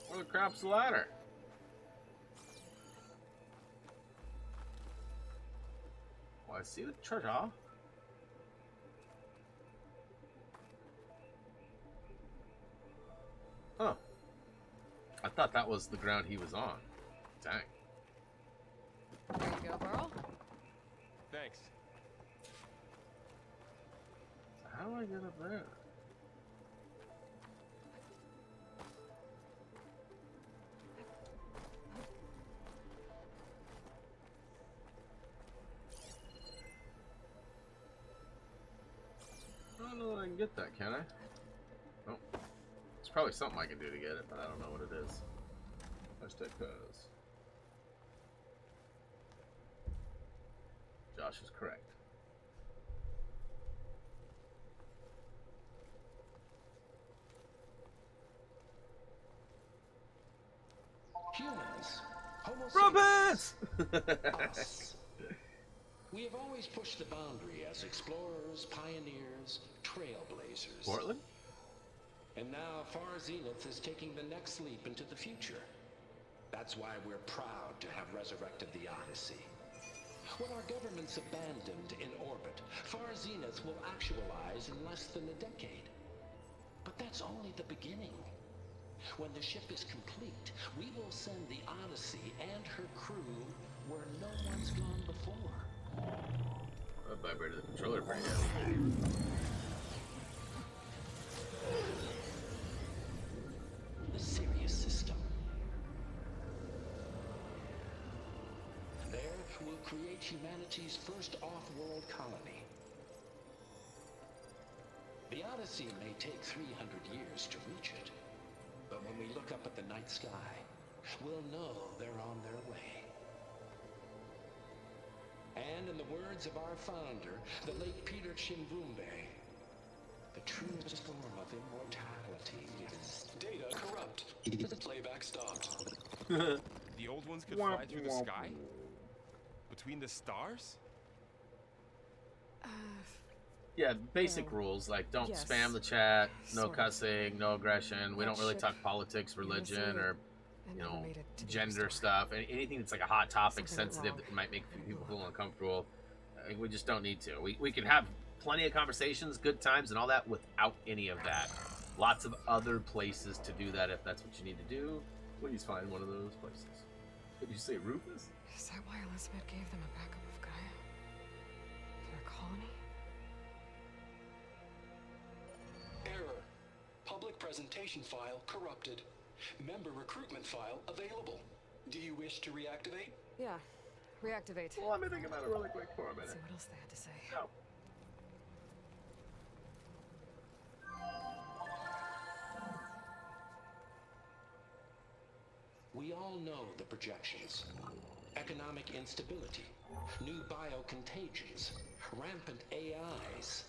Where the crap's the ladder? Well, I see the treasure. Huh. I thought that was the ground he was on. Dang. There you go, Varl. Thanks. So how do I get up there? I don't know that I can get that, can I? Oh. It's probably something I can do to get it, but I don't know what it is. Hashtag cause. Josh is correct. Humans, Homo Robots! sapiens, us. We have always pushed the boundary as explorers, pioneers, trailblazers. Portland? And now Far Zenith is taking the next leap into the future. That's why we're proud to have resurrected the Odyssey. What our governments abandoned in orbit, Far Zenith will actualize in less than a decade. But that's only the beginning. When the ship is complete, we will send the Odyssey and her crew where no one's gone before. I vibrated the controller pretty good. The Sirius system. There, we'll create humanity's first off-world colony. The Odyssey may take 300 years to reach it, but when we look up at the night sky, we'll know they're on their way. And in the words of our founder, the late Peter Chimbumbe, the truest form of immortality is... Data corrupt. Playback stopped. The old ones could fly through the sky? Between the stars? Yeah, basic rules like don't yes. spam the chat, no Sort of. cussing, no aggression. We That don't really ship, talk politics, religion, or I you never know, made it to the gender store. stuff. Anything that's like a hot topic, Something went sensitive, wrong. that might make people feel uncomfortable. We just don't need to. We can have plenty of conversations, good times, and all that without any of that. Lots of other places to do that if that's what you need to do. Please find one of those places. Did you say Rufus? Is that why Elizabeth gave them a backup of Gaia? Their colony? Error. Public presentation file corrupted. Member recruitment file available. Do you wish to reactivate? Yeah. Reactivate. Well, let me think about it really quick for a Let's minute. see what else they had to say. Oh. We all know the projections. Economic instability, new biocontagions, rampant AIs.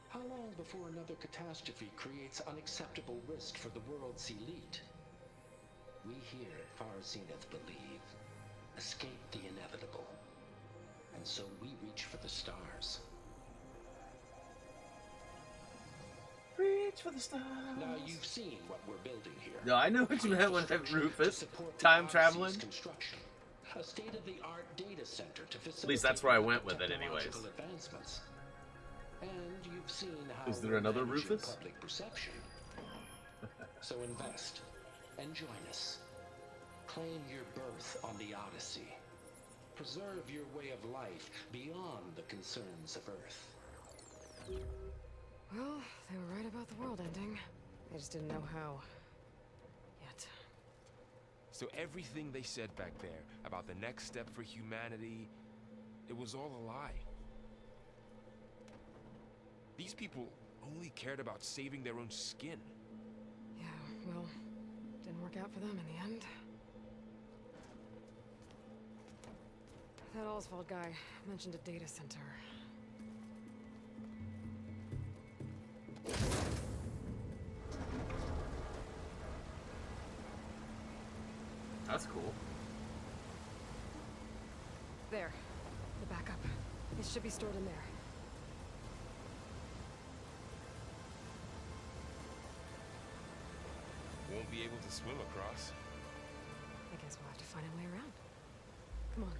How long before another catastrophe creates unacceptable risk for the world's elite? We here at Far Zenith believe, escape the inevitable. And so we reach for the stars. Reach for the stars. Now you've seen what we're building here. No, I know what you meant when I To Rufus. support the Time Odyssey's traveling. construction. A state-of-the-art data center to facilitate least that's where I went with it anyways. technological advancements. And you've seen how Is there we're another managing Rufus? public perception. So invest and join us. Claim your berth on the Odyssey. Preserve your way of life beyond the concerns of Earth. Well, they were right about the world ending. They just didn't know how. Yet. So everything they said back there about the next step for humanity, it was all a lie. These people only cared about saving their own skin. Yeah, well, didn't work out for them in the end. That Oswald guy mentioned a data center. That's cool. There. The backup. It should be stored in there. Won't be able to swim across. I guess we'll have to find a way around. Come on.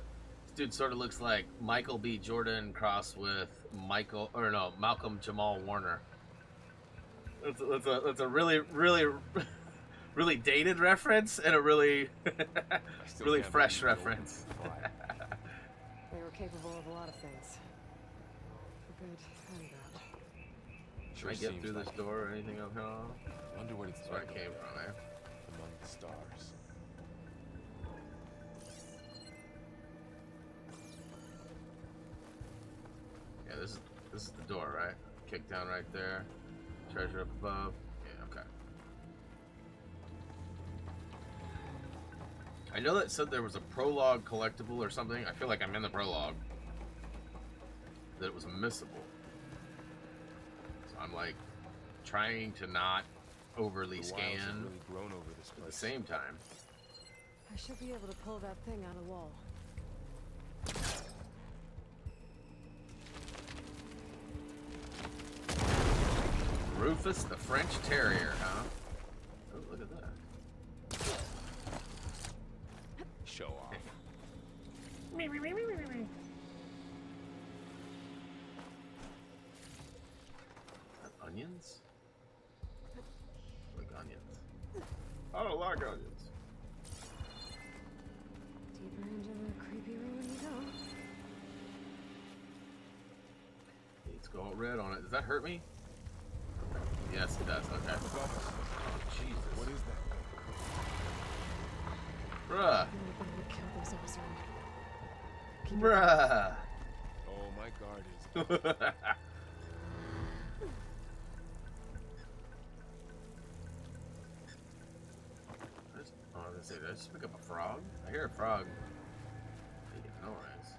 This dude sort of looks like Michael B. Jordan crossed with Malcolm Jamal Warner. That's a really, really, really dated reference and a really, I still really can't fresh believe the old reference. ones fly. They were capable of a lot of things. For good and bad. Should I get seems through this like it. door or anything up here? Wonder what it's That's where like I came from, eh? among the stars. Yeah, this is the door, right? Kick down right there. Treasure up above. Yeah, okay. I know that it said there was a prologue collectible or something. I feel like I'm in the prologue. That it was missable. So I'm like trying to not overly The wilds have scan really grown over this at the place. same time. I should be able to pull that thing out of the wall. Rufus the French Terrier, huh? Oh, look at that. Show off. Onions? Like onions. I don't like onions. Deeper into the creepy ruin we go. go red on it. Does that hurt me? Yes, it does. Okay. Oh, Jesus. What is that thing? Bruh. Nothing would kill those Ozarm. Bruh. Oh, my guard is. I was gonna say, did I just pick up a frog? I hear a frog making noise.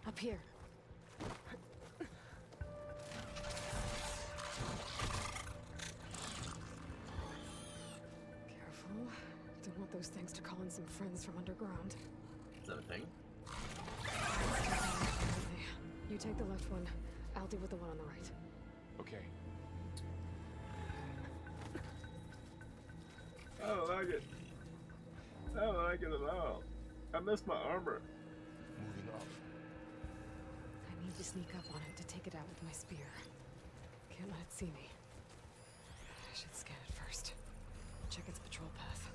Up here. Careful. Don't want those things to call in some friends from underground. Is that a thing? You take the left one. I'll deal with the one on the right. Okay. I don't like it. I don't like it at all. I miss my armor. Moving off. I need to sneak up on it to take it out with my spear. Can't let it see me. I should scan it first. Check its patrol path.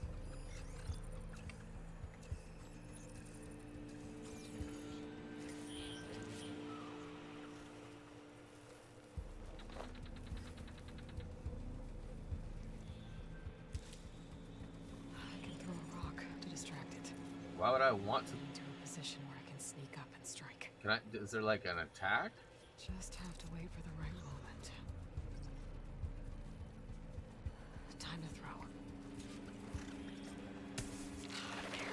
I can throw a rock to distract it. Why would I want to? Into a position where I can sneak up and strike. Can I? Is there like an attack? Just have to wait for the right moment. Time to throw. There.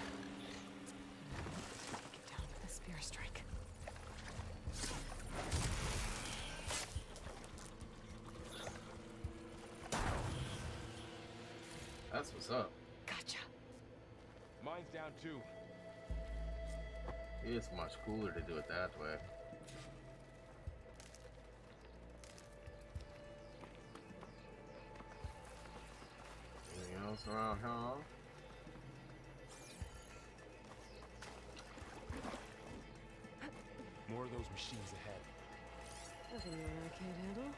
Take it down with a spear strike. That's what's up. Gotcha. Mine's down too. It's much cooler to do it that way. Anything else around here? More of those machines ahead. Nothing more I can't handle.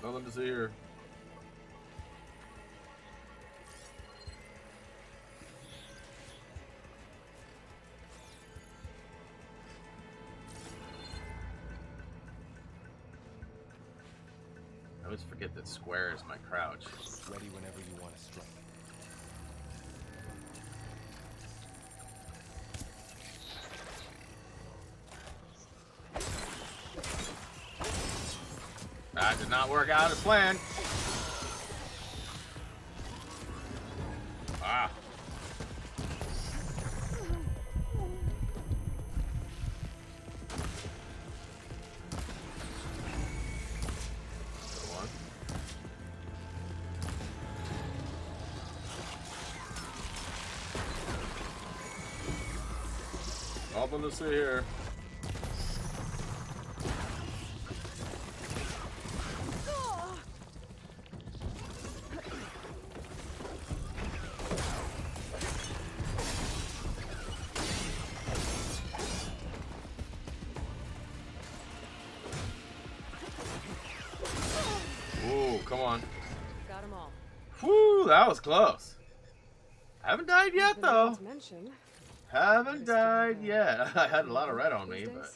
Nothing to see here. I always forget that square is my crouch. Ready whenever you want to strike. That did not work out as planned. Ah. Go on. Nothing to see here. Ooh, come on. Got them all. Whew, that was close. Haven't died yet, Nothing else though. to mention. Haven't died yet. I had a lot of red on me, but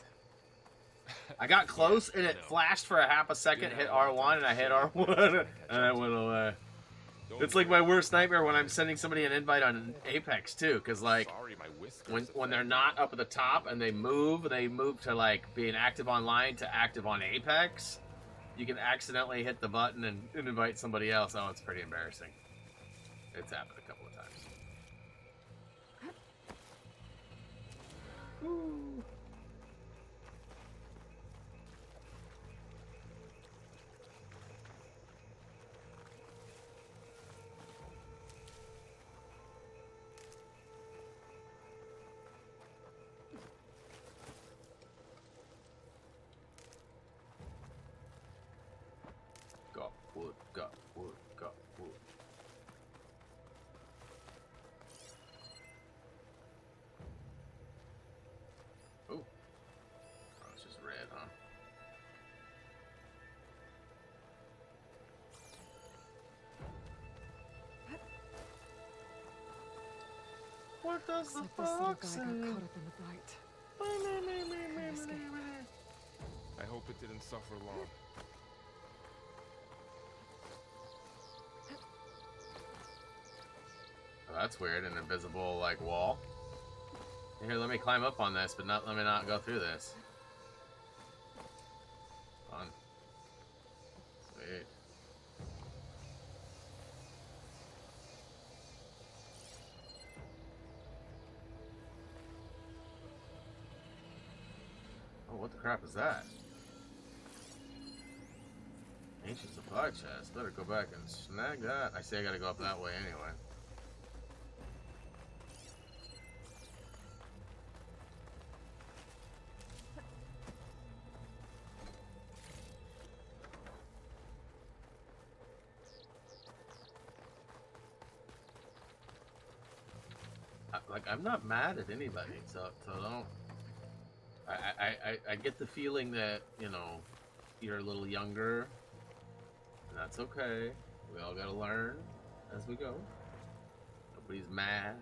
I got close and it flashed for a half a second, hit R1, and I hit R1, and I went away. It's like my worst nightmare when I'm sending somebody an invite on Apex too, because like Sorry, my whiskers when they're not up at the top and they move to like being active online to active on Apex, you can accidentally hit the button and invite somebody else. Oh, it's pretty embarrassing. It's happened a couple of times. Ooh. Got wood, got wood, got wood. What does the Looks like this little fox guy say? got caught up in the bite. Can't escape. I hope it didn't suffer long. Oh, that's weird. An invisible like wall. Here, let me climb up on this, but let me not go through this. Fun. Sweet. Oh, what the crap is that? Ancient supply chest. Better go back and snag that. I say I gotta go up that way anyway. I'm not mad at anybody, so don't. I get the feeling that, you know, you're a little younger, and that's okay. We all gotta learn as we go. Nobody's mad.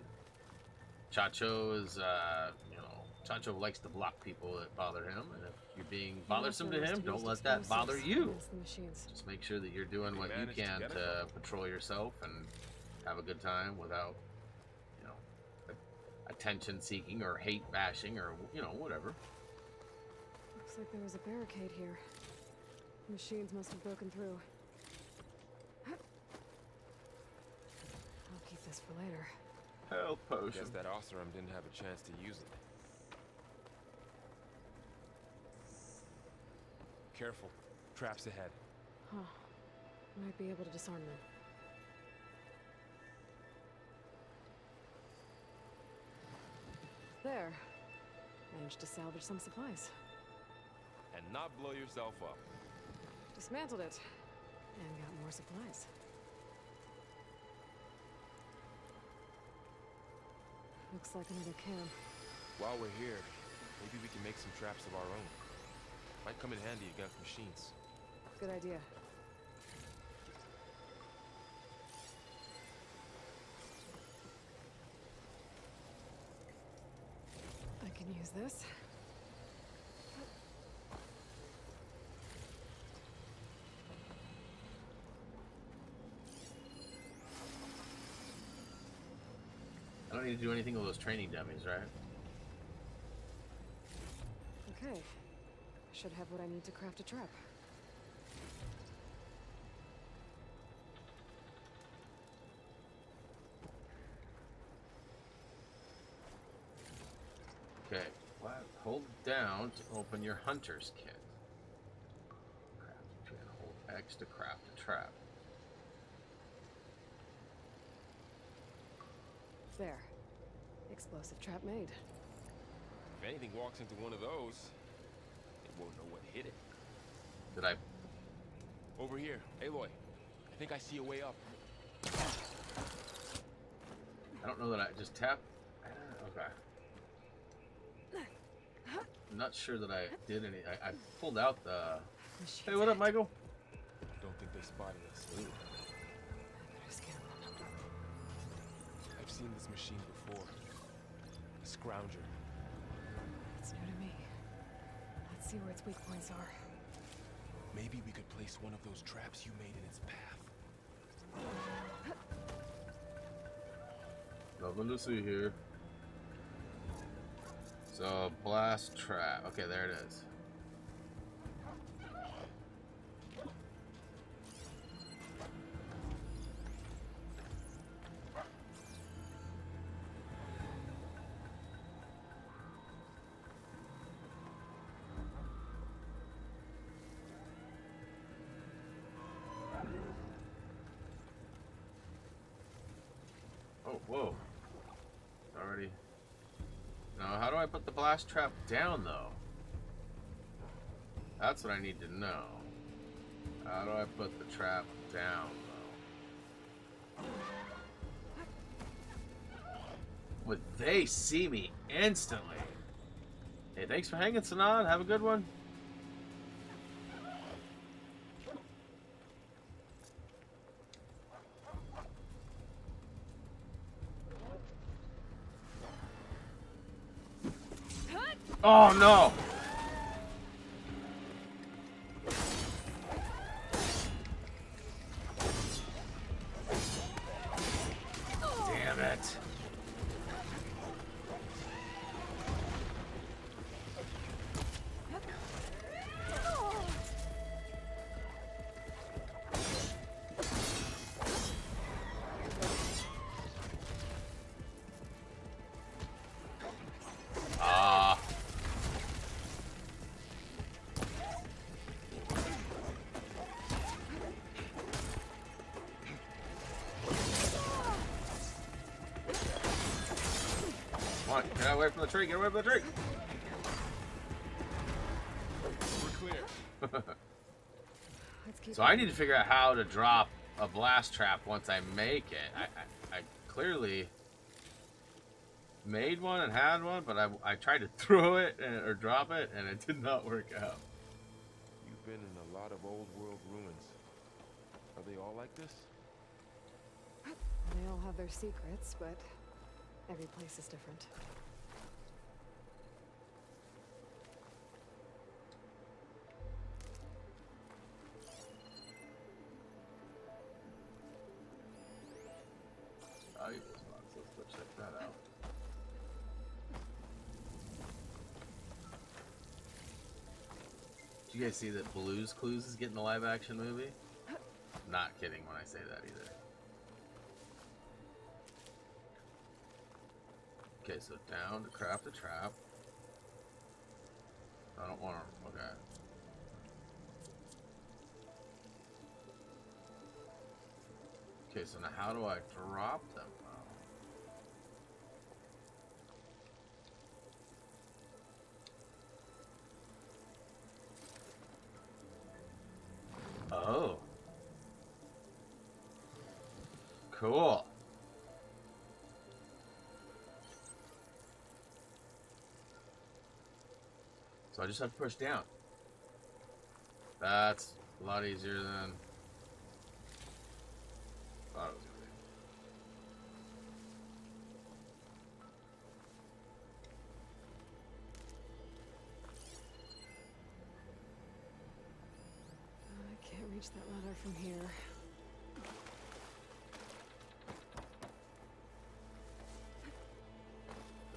Chacho is, you know, Chacho likes to block people that bother him, and if you're being bothersome to him, don't let that bother you. Just make sure that you're doing what you can to patrol yourself and have a good time without, you know, attention seeking or hate bashing or, you know, whatever. Looks like there was a barricade here. Machines must have broken through. I'll keep this for later. Health potion. Guess that Oseram didn't have a chance to use it. Careful. Traps ahead. Huh. Might be able to disarm them. There. Managed to salvage some supplies. And not blow yourself up. Dismantled it. And got more supplies. Looks like another camp. While we're here, maybe we can make some traps of our own. Might come in handy against machines. Good idea. I can use this. I don't need to do anything with those training dummies, right? Okay. Should have what I need to craft a trap. Okay. Hold down to open your hunter's kit. Craft and hold X to craft a trap. There. Explosive trap made. If anything walks into one of those, it won't know what hit it. Did I? Over here, Aloy. I think I see a way up. I don't know that I just tapped. Okay. I'm not sure that I did any. I pulled out the. Machines Hey, what up, Michael? Don't think they spotted us. I better scan them. I've seen this machine before. A scrounger. It's new to me. Let's see where its weak points are. Maybe we could place one of those traps you made in its path. Nothing to see here. So, blast trap. Okay, there it is. Oh, whoa. It's already... Now, how do I put the blast trap down, though? That's what I need to know. How do I put the trap down, though? Would they see me instantly? Hey, thanks for hanging, Sanad. Have a good one. Oh no! Damn it. Ah. Come on, get away from the tree, get away from the tree! We're clear. Let's keep So I need to figure out how to drop a blast trap once I make it. I clearly made one and had one, but I tried to throw it or drop it, and it did not work out. You've been in a lot of old world ruins. Are they all like this? They all have their secrets, but every place is different. Valuable spots. Let's go check that out. Did you guys see that Blue's Clues is getting a live action movie? Not kidding when I say that either. Okay, so down to craft a trap. I don't want to. Okay. Okay, so now how do I drop them? Oh. Cool. So I just have to push down. That's a lot easier than I thought it was gonna be. I can't reach that ladder from here.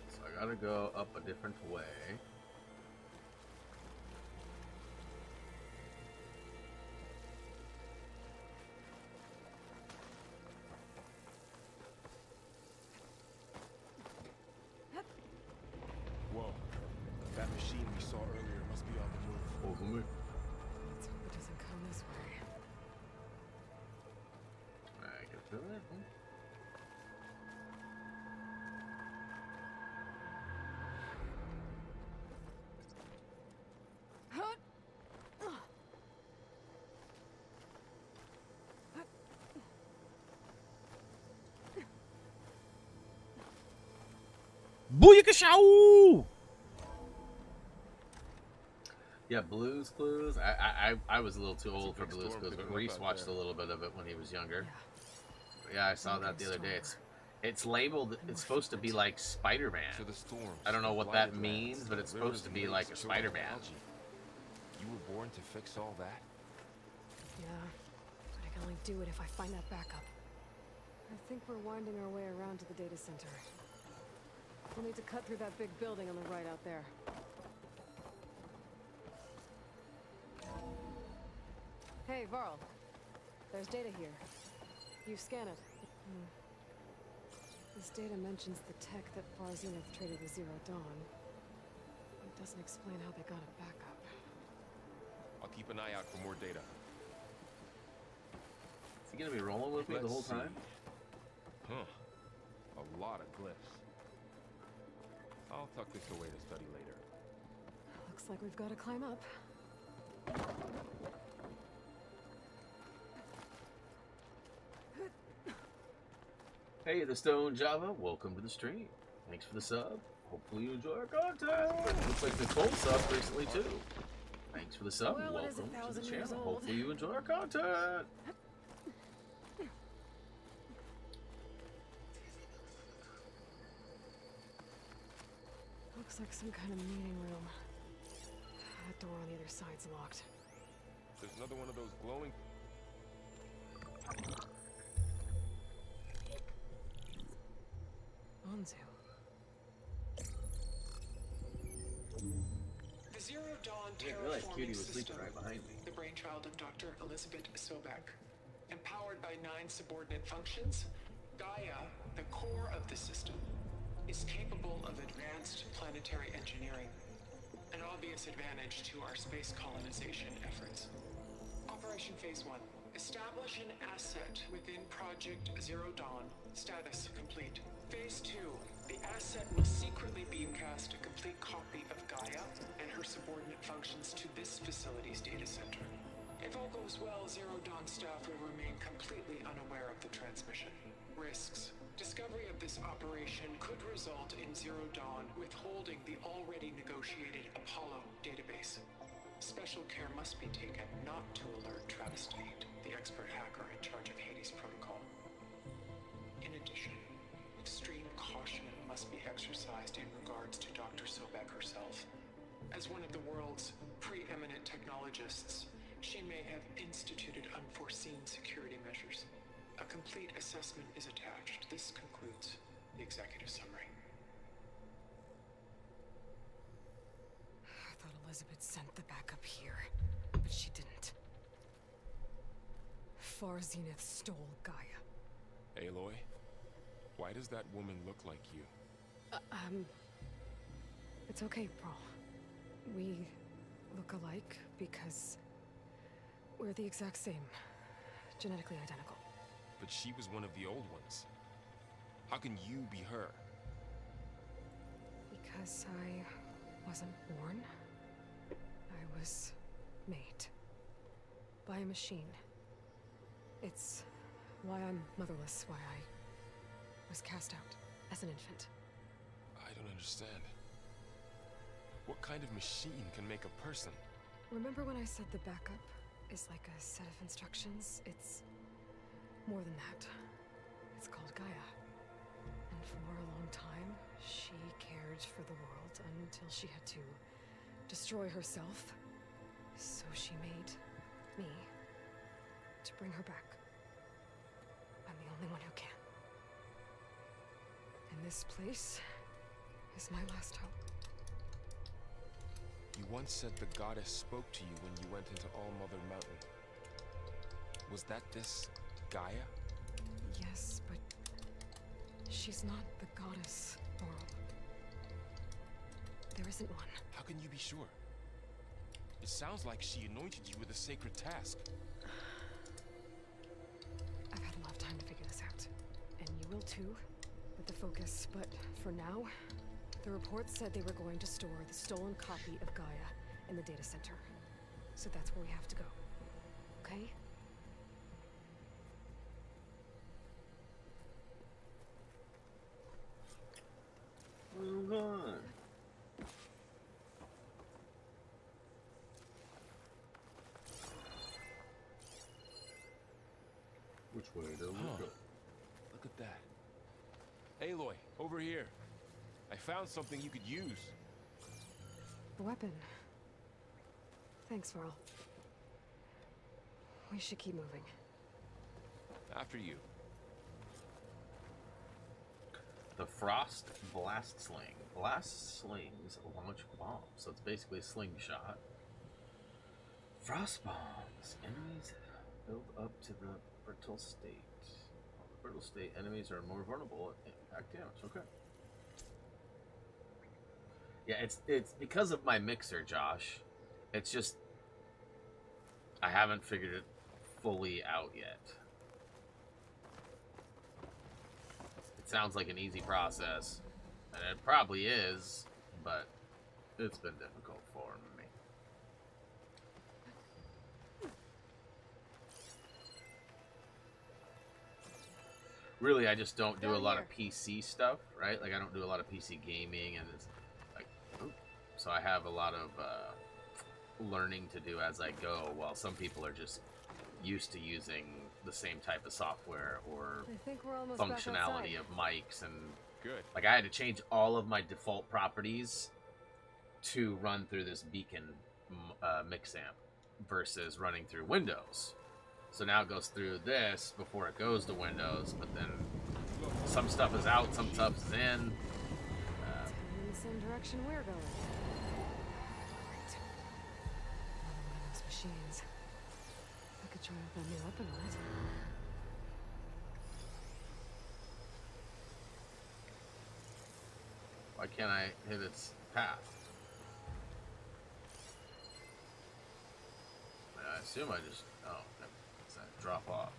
So I gotta go up a different way. Whoa. That machine we saw earlier must be on the move. Over me. Let's hope it doesn't come this way. I can feel it. Booyakashow! Yeah, Blue's Clues. I was a little too old for big Blue's storm Clues, but picking up Reese out watched a there. little bit of it when he was younger. Yeah. Yeah, I saw that the other day. It's labeled. It's supposed to be like Spider-Man. To the storms. I don't know what blighted that means, lands, but it's rivers supposed to and be lakes like a choked with Spider-Man. algae. You were born to fix all that? Yeah, but I can only do it if I find that backup. I think we're winding our way around to the data center. We'll need to cut through that big building on the right out there. Hey, Varl. There's data here. You scan it. This data mentions the tech that Far Zenith traded with Zero Dawn. It doesn't explain how they got it back up. I'll keep an eye out for more data. Is he gonna be rolling with me the Let's whole see. time? Huh. A lot of glyphs. I'll tuck this away to study later. Looks like we've got to climb up. Hey, the Stone Java, welcome to the stream. Thanks for the sub. Hopefully you enjoy our content. Looks like Nicole subbed recently too. Thanks for the sub. Well, it is welcome to the 1,000 years channel. old. Hopefully you enjoy our content. Looks Looks like some kind of meeting room. That door on the other side's locked. There's another one of those glowing... Anzu. The Zero Dawn I didn't realize terraforming Cutie was sleeping system, right behind me. the brainchild of Dr. Elizabeth Sobek. Empowered by 9 subordinate functions, Gaia, the core of the system, is capable of advanced planetary engineering, an obvious advantage to our space colonization efforts. Operation Phase 1. Establish an asset within Project Zero Dawn. Status complete. Phase 2. The asset must secretly beamcast a complete copy of Gaia and her subordinate functions to this facility's data center. If all goes well, Zero Dawn staff will remain completely unaware of the transmission. Risks. Discovery of this operation could result in Zero Dawn withholding the already negotiated Apollo database. Special care must be taken not to alert Travis Tate, the expert hacker in charge of Hades Protocol. In addition, extreme caution must be exercised in regards to Dr. Sobek herself. As one of the world's preeminent technologists, she may have instituted unforeseen security measures. A complete assessment is attached. This concludes the executive summary. I thought Elizabeth sent the backup here, but she didn't. Far Zenith stole Gaia. Aloy, why does that woman look like you? It's okay, Pearl. We look alike because we're the exact same. Genetically identical. But she was one of the old ones. How can you be her? Because I wasn't born. I was made. By a machine. It's why I'm motherless, why I was cast out as an infant. I don't understand. What kind of machine can make a person? Remember when I said the backup is like a set of instructions? It's more than that. It's called Gaia. And for a long time, she cared for the world until she had to destroy herself. So she made me to bring her back. I'm the only one who can. And this place is my last hope. You once said the goddess spoke to you when you went into All Mother Mountain. Was that this Gaia? Yes, but she's not the goddess, Laurel. There isn't one. How can you be sure? It sounds like she anointed you with a sacred task. I've had a lot of time to figure this out. And you will too, with the focus. But for now, the report said they were going to store the stolen copy of Gaia in the data center. So that's where we have to go. Okay? Move on. Which way do we Huh. go? Look at that. Aloy, over here. I found something you could use. A weapon. Thanks, Varl. We should keep moving. After you. The Frost Blast Sling. Blast slings launch bombs, so it's basically a slingshot. Frost bombs. Enemies build up to the brittle state. On the brittle state, enemies are more vulnerable at impact damage. Okay. Yeah, it's because of my mixer, Josh. It's just I haven't figured it fully out yet. It sounds like an easy process, and it probably is, but it's been difficult for me. Really, I just don't do a lot of PC stuff, right? Like, I don't do a lot of PC gaming, and it's like, oh, so I have a lot of learning to do as I go, while some people are just used to using the same type of software or I think we're almost functionality of mics, and Good. like I had to change all of my default properties to run through this beacon mix amp versus running through Windows. So now it goes through this before it goes to Windows, but then some stuff is out, some stuff is in. Heading in the same direction we're going. Right. Another one of those machines. I could try out that new weapon on it. Why can't I hit its path? I assume I just... Oh, does that drop off?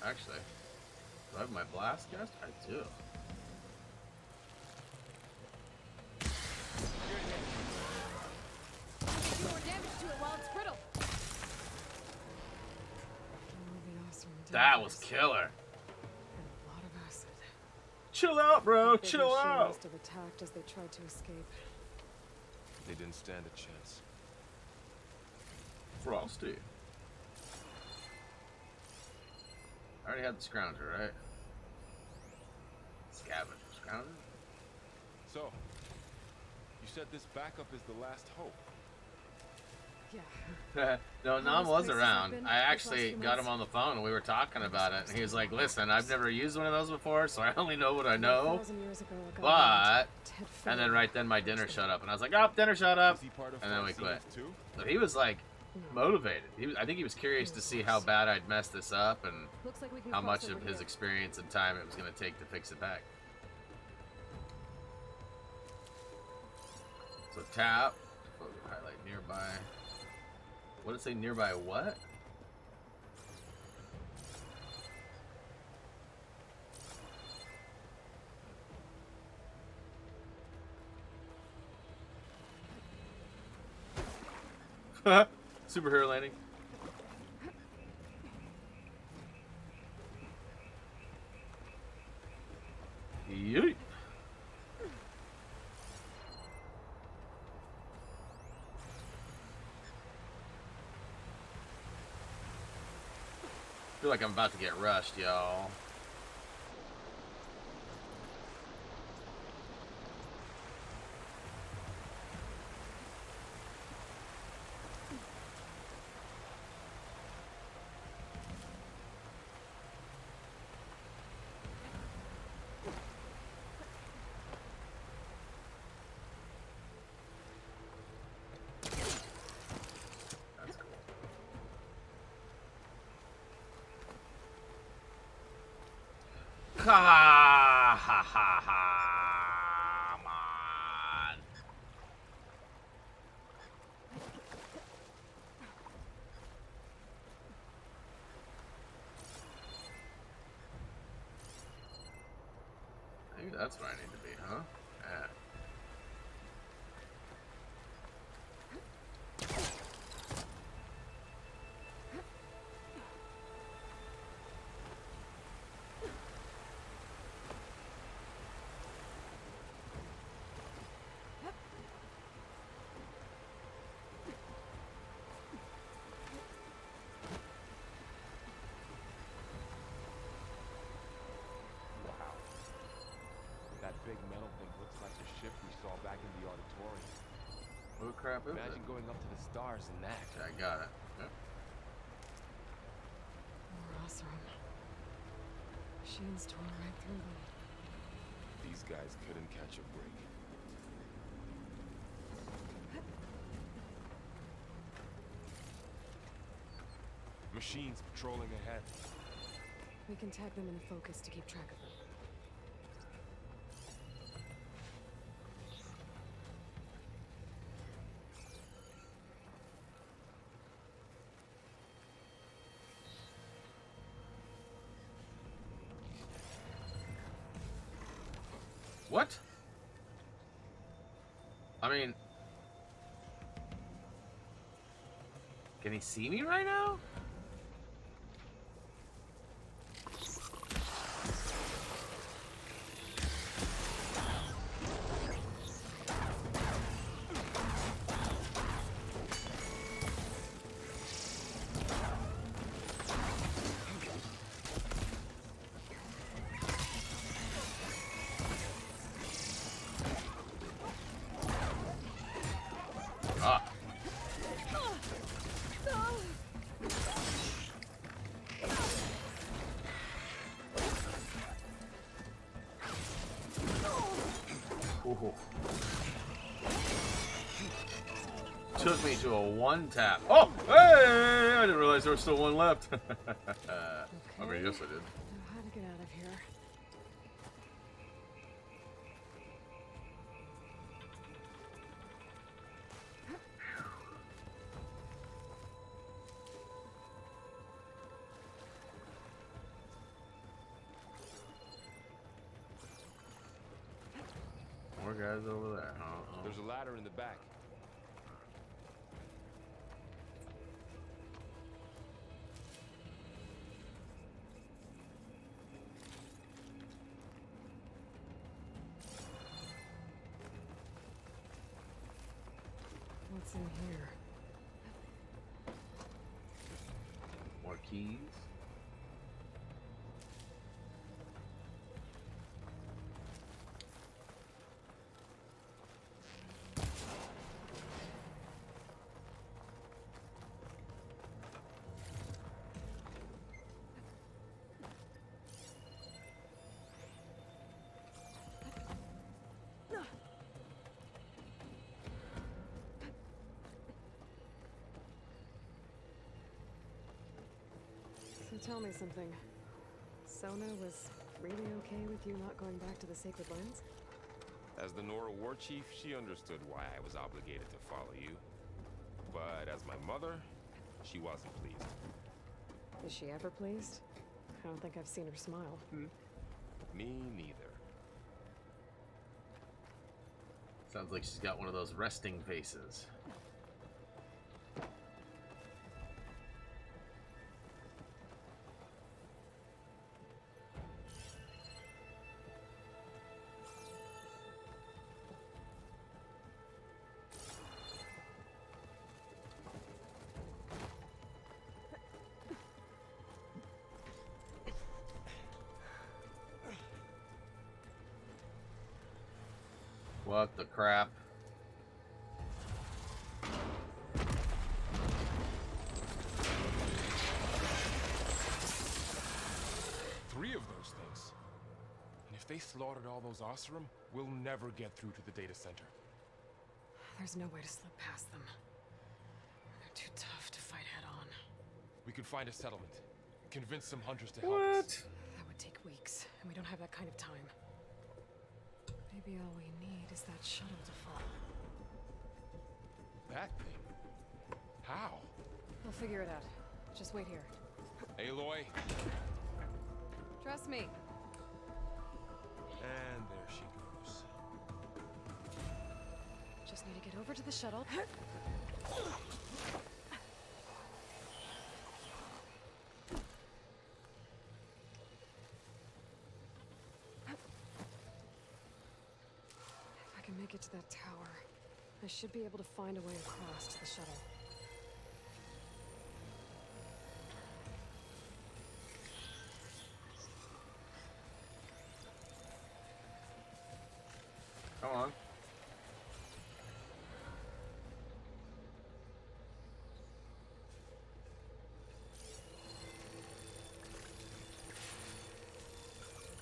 Actually, do I have my blast cast? I do. Do more damage to it while it's brittle. That was killer. And a lot of acid. Chill out, bro. The Chill machine out. must have attacked as they tried to escape. They didn't stand a chance. Frosty. I already had the scrounger, right? Scavenger. Scrounger? So, you said this backup is the last hope. Yeah. No, Nam Hardest was places I've around. been I this last actually few got months. him on the phone and we were talking about it. And he was like, listen, I've never used one of those before, so I only know what I know. 1,000 years ago, a guy But, named Ted and then Fairley right then my dinner approached showed up. And I was like, oh, dinner showed up. Is he part of And then we Francine's quit. too? So he was like No. motivated. I think he was curious to see how bad I'd messed this up and Looks like we can how cross much over of his here. experience and time it was going to take to fix it back. So tap, highlight nearby. What did it say nearby what? Superhero landing. Yeet. I feel like I'm about to get rushed, y'all. That's cool. Ha ha ha ha! Come on. Maybe that's where I need to be, huh? Yeah. Wow. That big metal thing looks like the ship we saw back in the auditorium. What crap is Imagine it? going up to the stars in that. Okay, I got it. Yep. More Osram. Machines tore right through them. These guys couldn't catch a break. Machines patrolling ahead. We can tag them in focus to keep track of them. What? I mean, can he see me right now? Ah. Ooh. Took me to a one tap. Oh, hey! I didn't realize there was still one left. I mean, yes, I did. Know how to get out of here. More guys over there. There's a ladder in the back. What's in here? More keys. So tell me something. Sona was really okay with you not going back to the Sacred Lands? As the Nora war chief, she understood why I was obligated to follow you. But as my mother, she wasn't pleased. Is she ever pleased? I don't think I've seen her smile. Me neither. Sounds like she's got one of those resting faces. What the crap? Three of those things. And if they slaughtered all those Oseram, we'll never get through to the data center. There's no way to slip past them. They're too tough to fight head on. We could find a settlement. Convince some hunters to help us. That would take weeks, and we don't have that kind of time. Maybe all we need is that shuttle to fall. That thing? How? We'll figure it out. Just wait here. Aloy. Trust me. And there she goes. Just need to get over to the shuttle. If I can make it to that tower, I should be able to find a way across to the shuttle. Come on.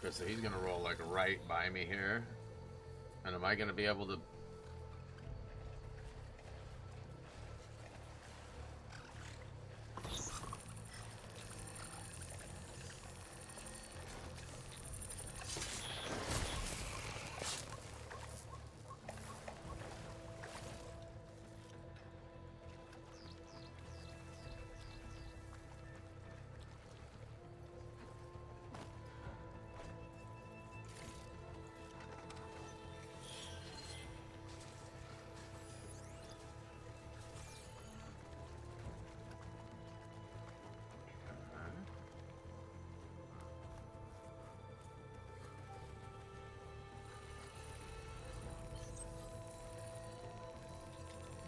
Okay, so he's gonna roll like right by me here. And am I gonna be able to...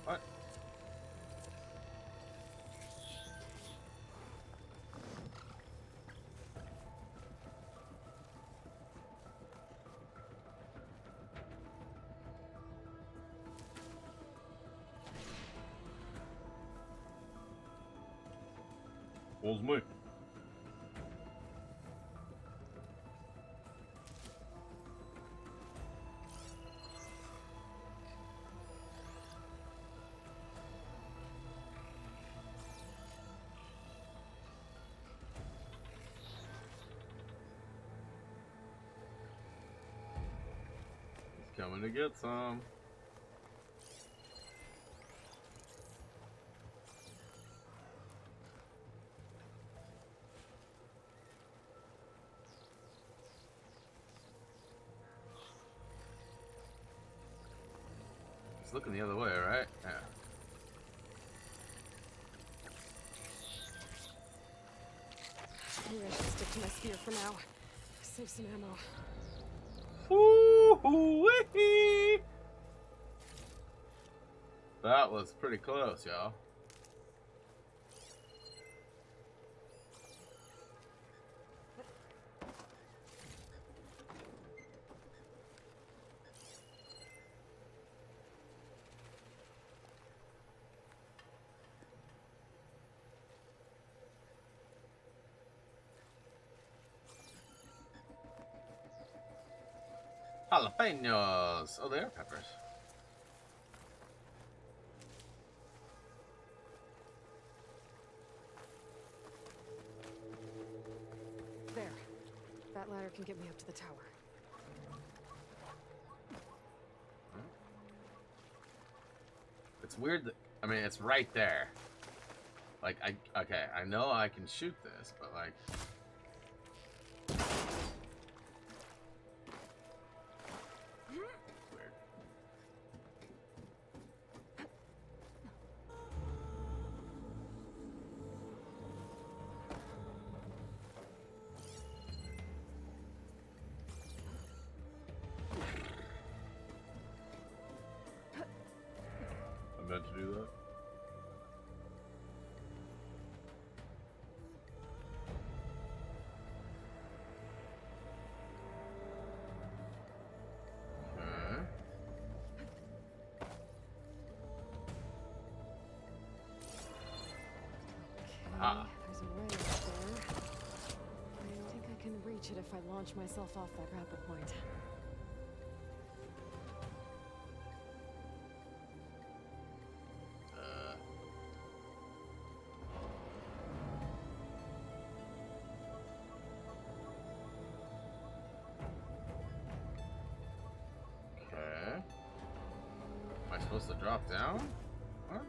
What? Pulls me. Coming to get some. It's looking the other way, right? Yeah. Maybe I should stick to my spear for now. Save some ammo. Woo-wee! That was pretty close, y'all. Jalapenos. Oh, they are peppers. There. That ladder can get me up to the tower. It's weird that, I mean, it's right there. Like, okay, I know I can shoot this, but like... Weird. I meant to do that. Ah. There's a way up there. I think I can reach it if I launch myself off that grapple point. Okay. Am I supposed to drop down? What?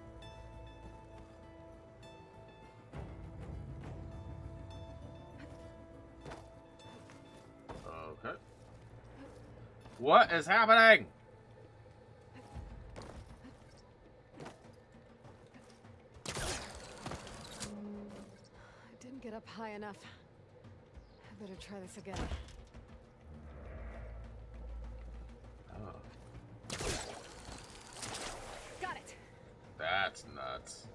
Okay. What is happening? I didn't get up high enough. I better try this again. Oh, Got it! that's nuts.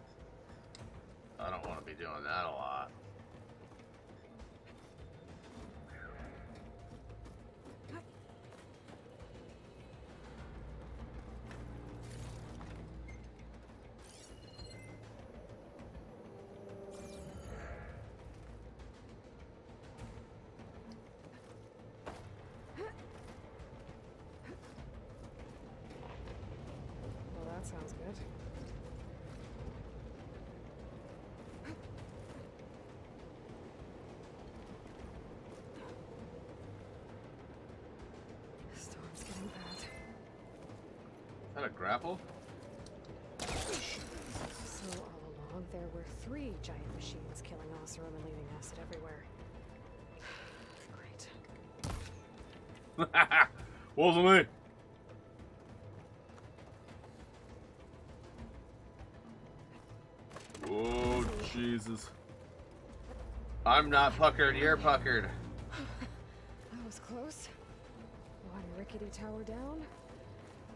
I don't want to be doing that a lot. Well, that sounds good. Storm's getting bad. Is that a grapple? So all along, there were 3 giant machines killing Oseram and leaving acid everywhere. Great. Wasn't me. Oh, Jesus. I'm not puckered, you're puckered. That was close. One rickety tower down.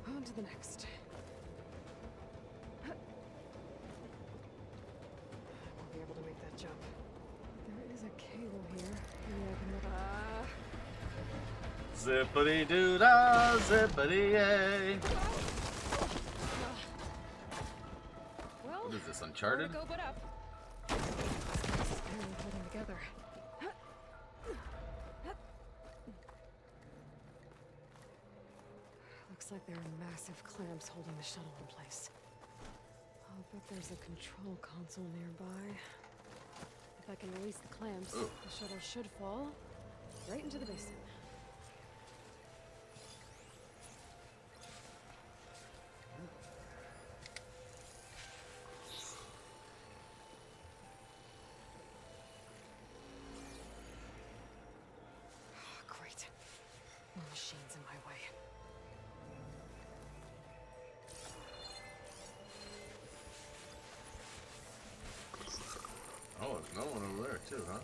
On to the next. I won't be able to make that jump. There is a cable here. Maybe I can Zippity doo dah, zippity yay. Well, What is this, Uncharted? go but up. barely holding together. Looks like there are massive clamps holding the shuttle in place. I'll bet there's a control console nearby. If I can release the clamps, the shuttle should fall right into the basin. Great. More machines in my way. Oh, there's no one over there too, huh?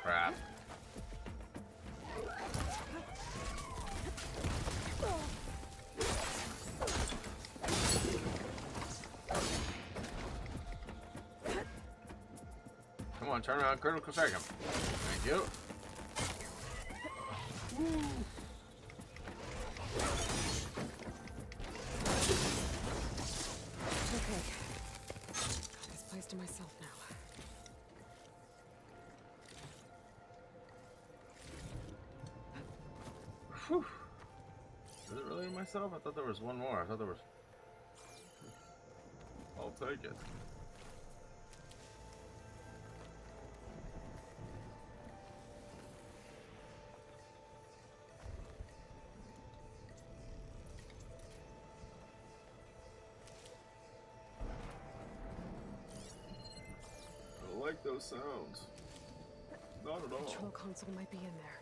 Crap. Come on, turn around, critical second. Thank you. Okay. Got this place to myself now. Whew. Is it really myself? I thought there was one more. I thought there was... I'll take it. I don't like those sounds. Not at all. Control console might be in there.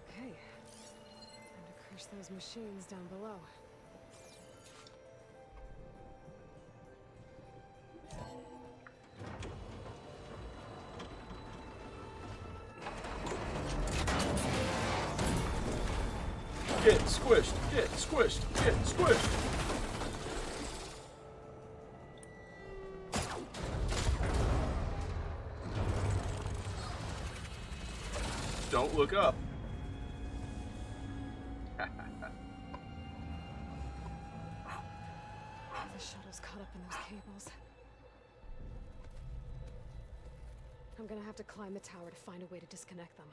Okay. Time to crush those machines down below. Get squished, get squished, get squished. Don't look up. The shuttle's caught up in those cables. I'm gonna have to climb the tower to find a way to disconnect them.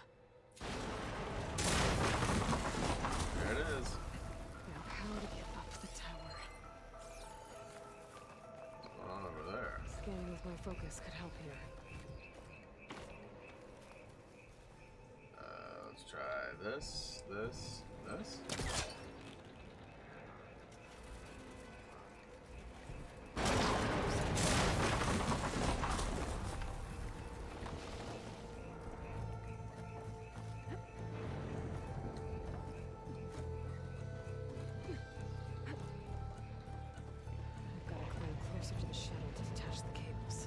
There it is. Now, how to get up the tower? What's going on over there? Scanning with my focus could help here. Let's try this, this, this. I've got to climb closer to the shuttle to detach the cables.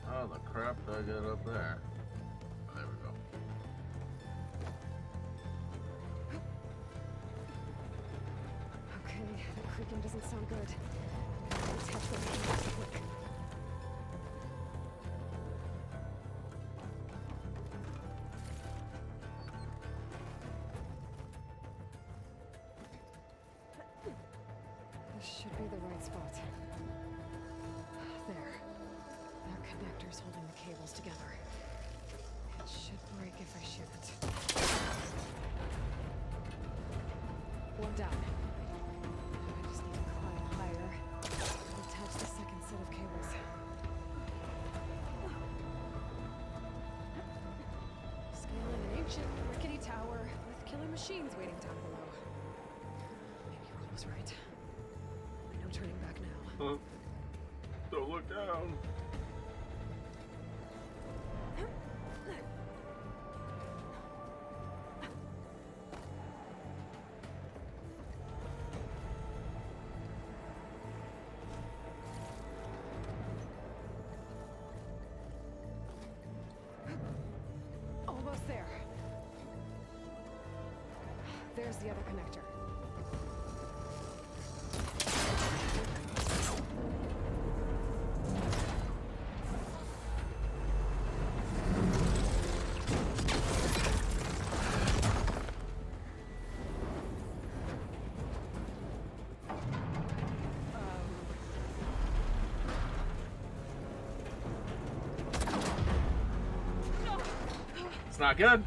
How the crap did I get up there? Oh, there we go. Okay, the creaking doesn't sound good. I'm gonna detach the cables quick. This should be the right spot. There. There are connectors holding the cables together. It should break if I shoot it. One down. I just need to climb higher. Attach the second set of cables. machines waiting down below. Maybe Roll was right. No turning back now. Huh? Don't look down. Almost there. There's the other connector. It's not good.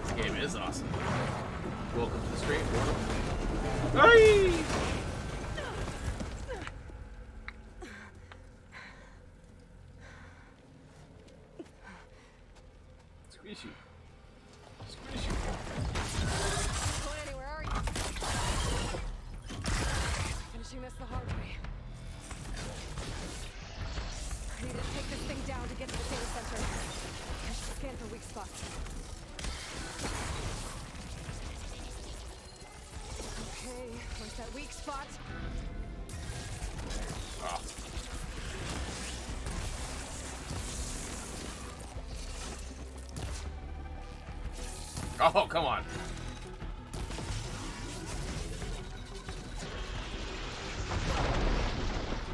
This game is awesome. Welcome to the stream, Portal. Hey! Squishy. Squishy. Chloe, where are you? Finishing this the hard way. I need to take this thing down to get to the data center. I should scan for weak spots. Okay, where's that weak spot? Oh. Oh, come on.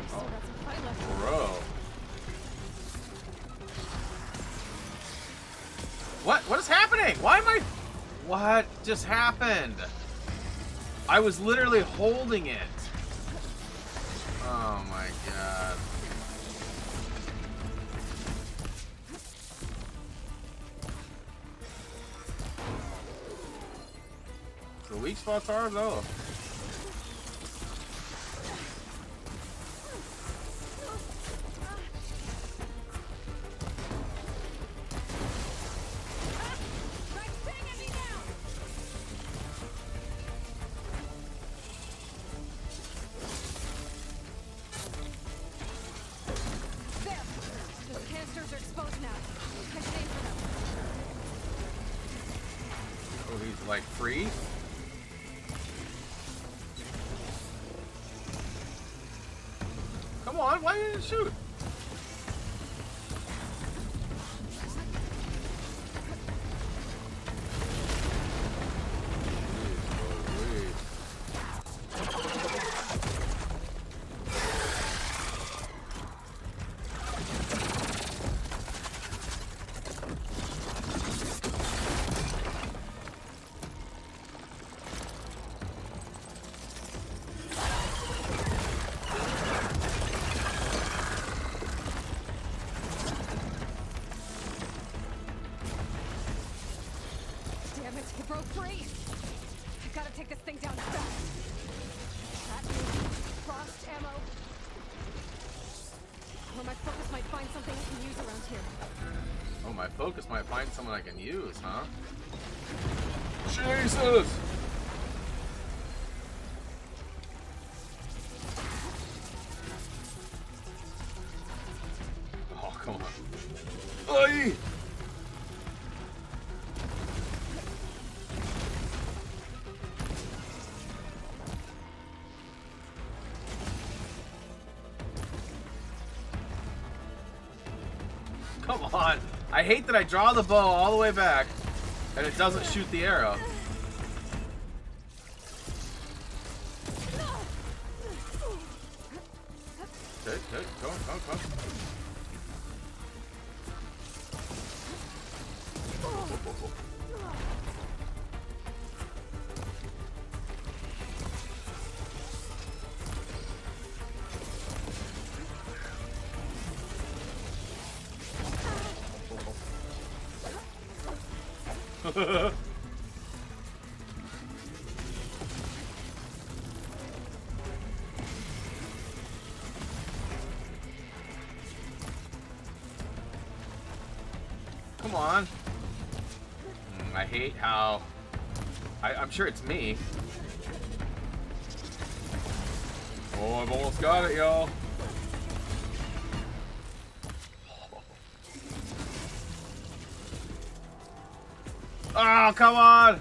Still got some fight left. Bro. What is happening? Why am I... What just happened? I was literally holding it. Oh my god. The weak spots are though. There! Those canisters are exposed now. I should aim for them. Oh, he's like free? Come on, why didn't you shoot? Damn it, it broke free! I gotta take this thing down fast. That means frost ammo. Or my focus might find something I can use around here. Oh, my focus might find someone I can use, huh? Jesus! Oh, come on. Oy! Come on. I hate that I draw the bow all the way back and it doesn't shoot the arrow. Okay, okay, go, go, go. Come on. I hate how... I'm sure it's me. Oh, I've almost got it, y'all. Oh, come on!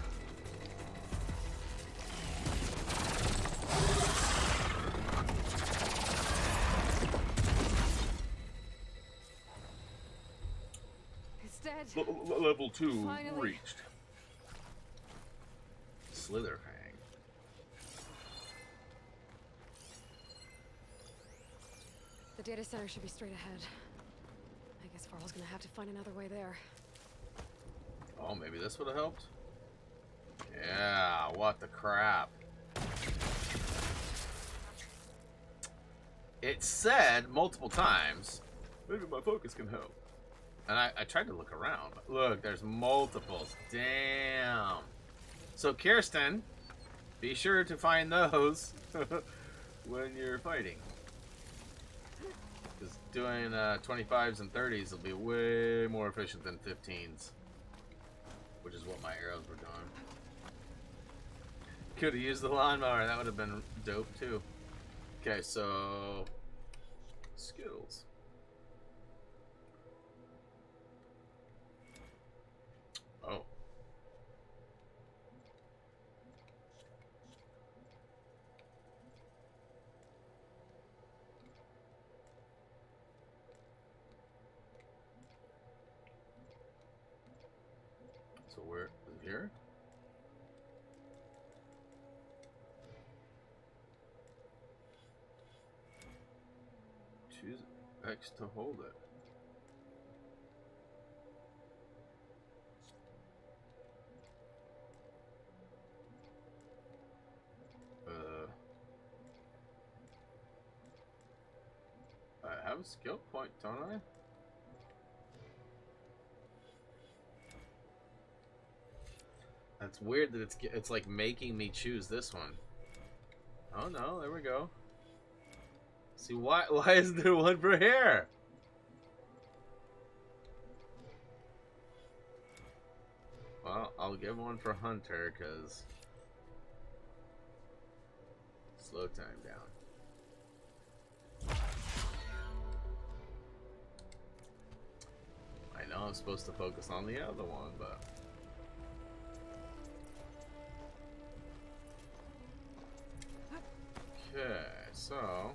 It's dead. Level 2 Finally. reached. Slitherfang. The data center should be straight ahead. I guess Varl's gonna have to find another way there. Oh, maybe this would have helped? Yeah, what the crap. It said multiple times, maybe my focus can help. And I tried to look around. But look, there's multiples. Damn. So, Kirsten, be sure to find those when you're fighting. Because doing 25s and 30s will be way more efficient than 15s. Which is what my arrows were doing. Could have used the lawnmower. That would have been dope, too. Okay, so... skills. Oh. So where is it here? Choose X to hold it. I have a skill point, don't I? That's weird that it's like making me choose this one. Oh no, there we go. See, why isn't there one for here? Well, I'll give one for Hunter because slow time down. I know I'm supposed to focus on the other one, but okay, so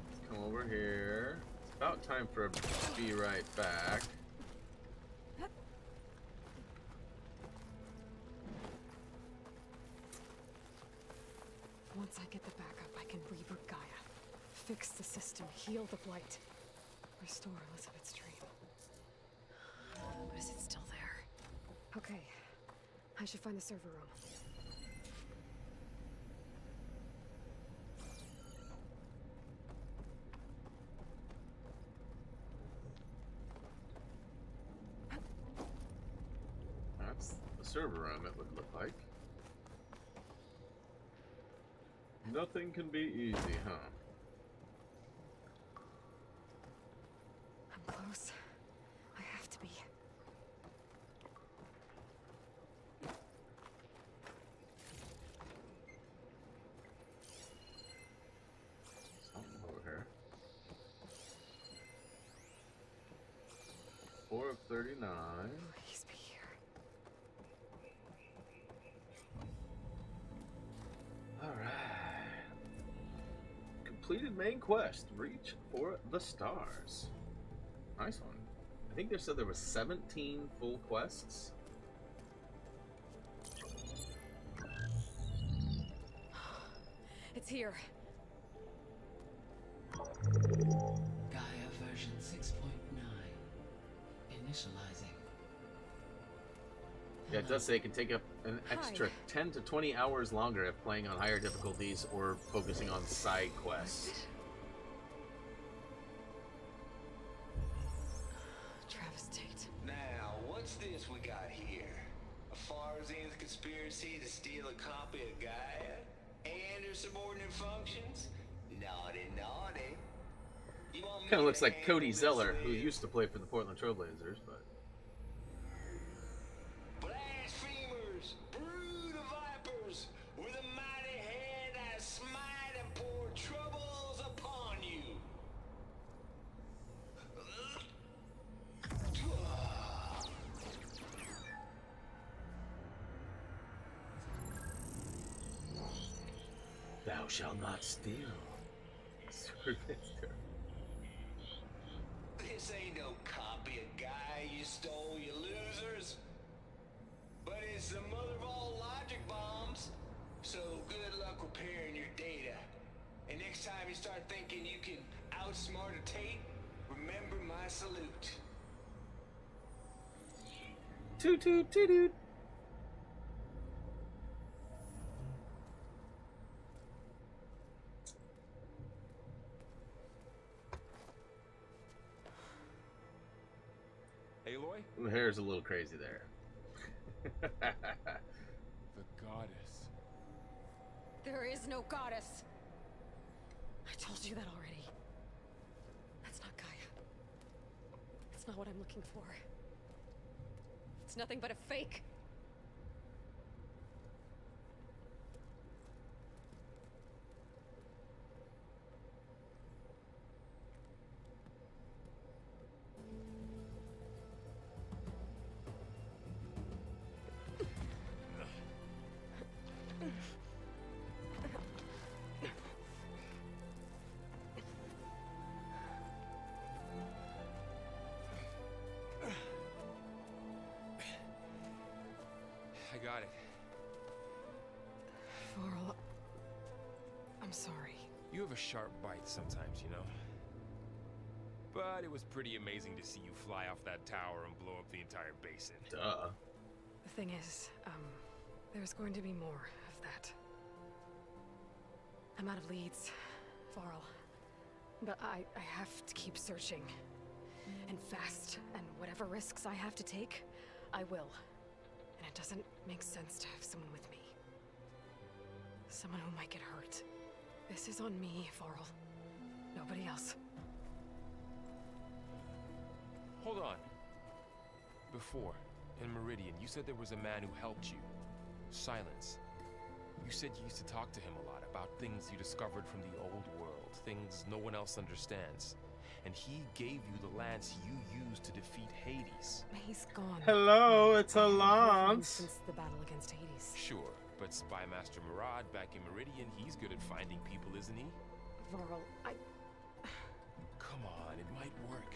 let's come over here. It's about time for a be right back. Once I get the backup, I can reboot Gaia. Fix the system, heal the blight. Restore Elizabeth's dream. But is it still there? Okay. I should find the server room. That's the server room, it would look like. Nothing can be easy, huh? I'm close. I have to be. Something over here. 4 of 39. Please be here. Alright. Completed main quest. Reach for the stars. Nice one. I think they said there was 17 full quests. It's here. Gaia version 6.9. Initializing. Yeah, it does say it can take up an extra 10 to 20 hours longer if playing on higher difficulties or focusing on side quests. Travis Tate. Now, what's this we got got here? A Farzian's conspiracy to steal a copy of Gaia and her subordinate functions? Naughty, naughty. You want me Kind of looks to like handle Cody this Zeller, who with used to play for the Portland Trailblazers, but blasphemers, brood of vipers, with a mighty hand I smite and pour troubles upon you. thou shalt not steal. This ain't no copy of Gaia you stole, you losers. But it's the mother of all logic bombs. So good luck repairing your data. And next time you start thinking you can outsmart a Tate, remember my salute. Toot toot toot toot. Aloy? The hair's a little crazy there. The goddess. There is no goddess. I told you that already. That's not Gaia. It's not what I'm looking for. It's nothing but a fake. I got it. Varl, I'm sorry. You have a sharp bite sometimes, you know? But it was pretty amazing to see you fly off that tower and blow up the entire basin. Duh. The thing is, there's going to be more of that. I'm out of leads, Varl. But I have to keep searching. And fast, and whatever risks I have to take, I will. And it doesn't make sense to have someone with me. Someone who might get hurt. This is on me, Varl. Nobody else. Hold on. Before, in Meridian, you said there was a man who helped you. Silence. You said you used to talk to him a lot about things you discovered from the old world, things no one else understands. And he gave you the lance you used to defeat Hades. He's gone. Hello, it's a lance. Since the battle against Hades. Sure, but Spy Master Murad back in Meridian, he's good at finding people, isn't he? Varl, Come on, it might work.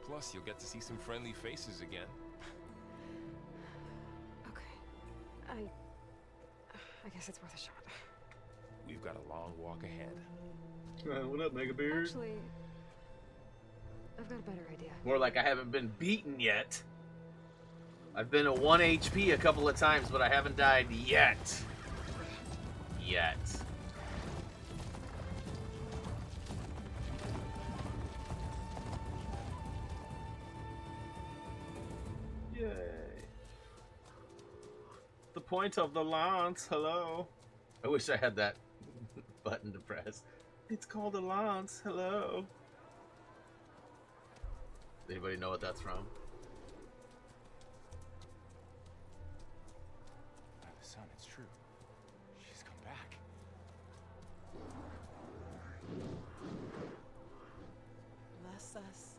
Plus, you'll get to see some friendly faces again. Okay. I guess it's worth a shot. We've got a long walk ahead. What up, Mega Beard? Actually, I've got a better idea. More like I haven't been beaten yet. I've been at 1 HP a couple of times, but I haven't died yet. Yet. Yay. The point of the lance, hello. I wish I had that button to press. It's called a lance, hello. Anybody know what that's from? By the sun, it's true. She's come back. Bless us.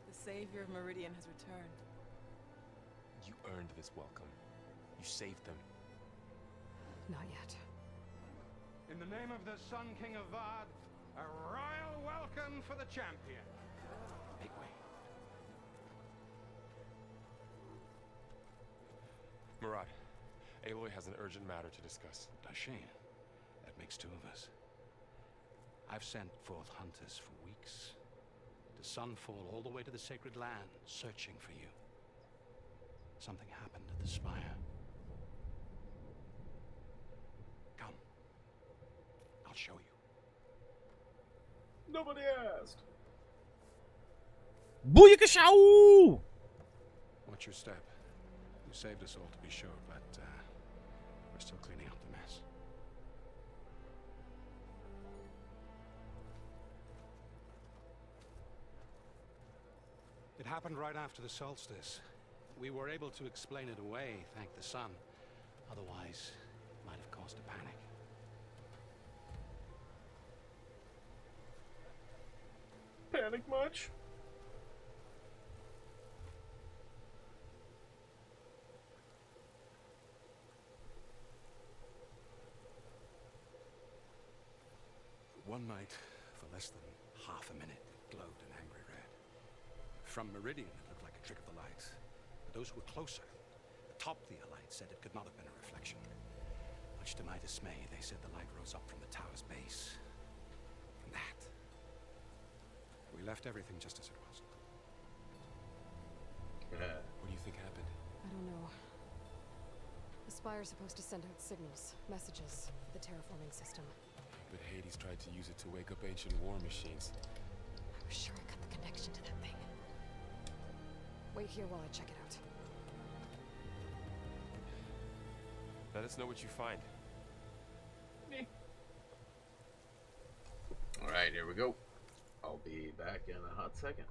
The savior of Meridian has returned. You earned this welcome. You saved them. Not yet. In the name of the Sun King of Vard, a royal welcome for the champion. Make way. Murad, Aloy has an urgent matter to discuss. Dashane, that makes two of us. I've sent forth hunters for weeks. To Sunfall, all the way to the Sacred Land, searching for you. Something happened at the Spire. Come. I'll show you. Nobody asked. Booyakashow! What your step. You saved us all, to be sure, but we're still cleaning up the mess. It happened right after the solstice. We were able to explain it away, thank the sun. Otherwise, it might have caused a panic. Panic much? One night, for less than half a minute, it glowed an angry red. From Meridian, it looked like a trick of the light. But those who were closer, atop the light, said it could not have been a reflection. Much to my dismay, they said the light rose up from the tower's base. From that. We left everything just as it was. What do you think happened? I don't know. The Spire's supposed to send out signals, messages, for the terraforming system. But Hades tried to use it to wake up ancient war machines. I was sure I cut the connection to that thing. Wait here while I check it out. Let us know what you find. All right, here we go. I'll be back in a hot second.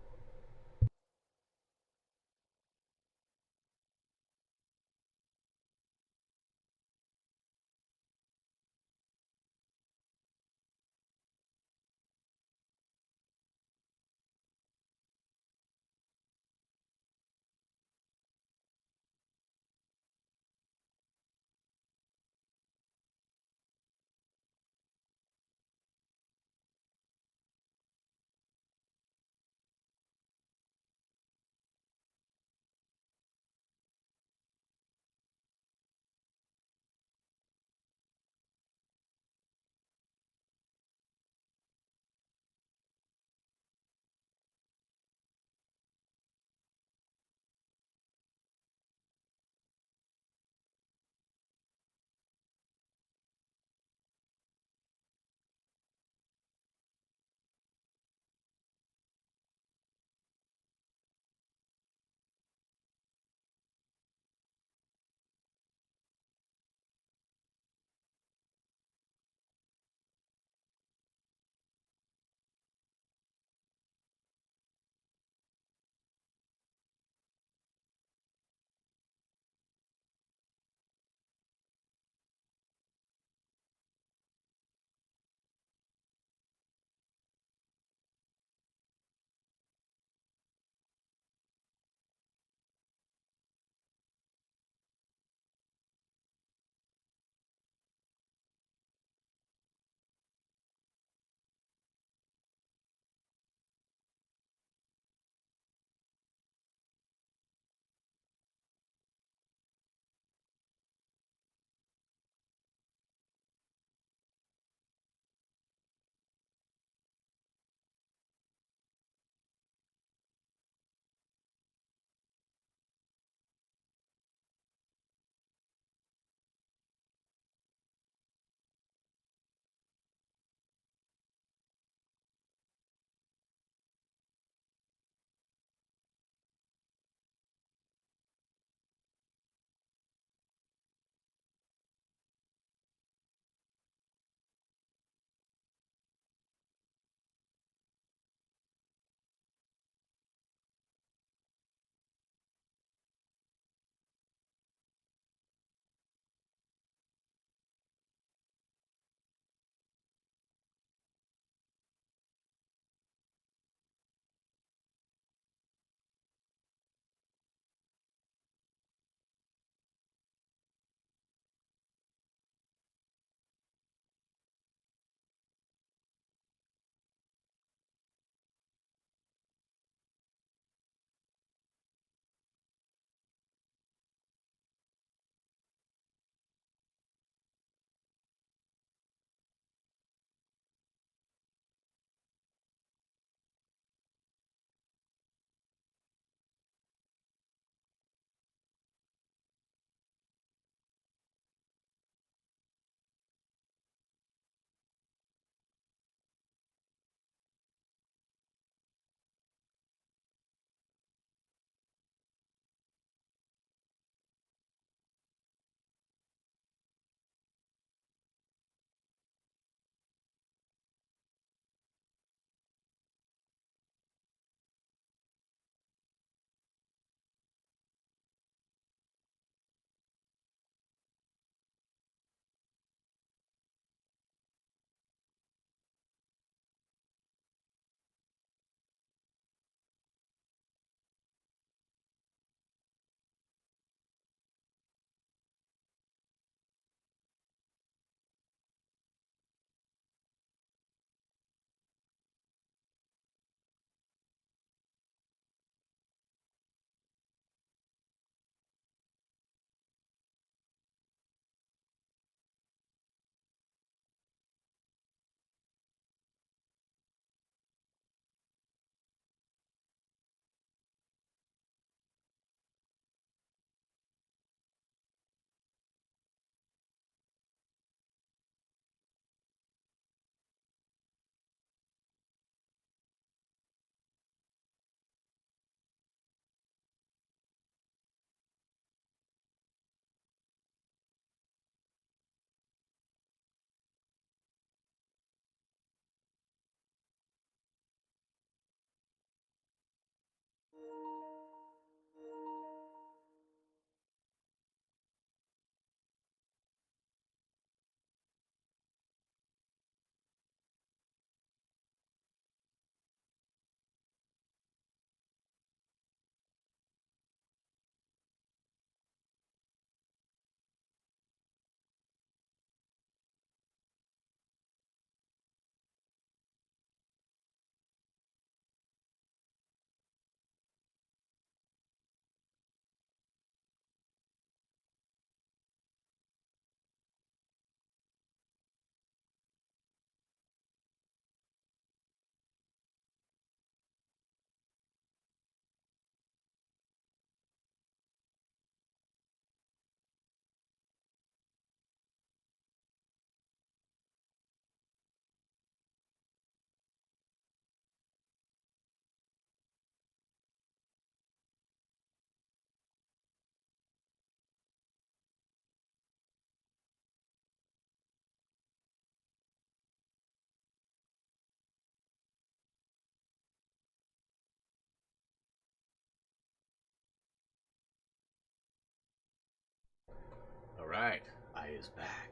Aloy is back.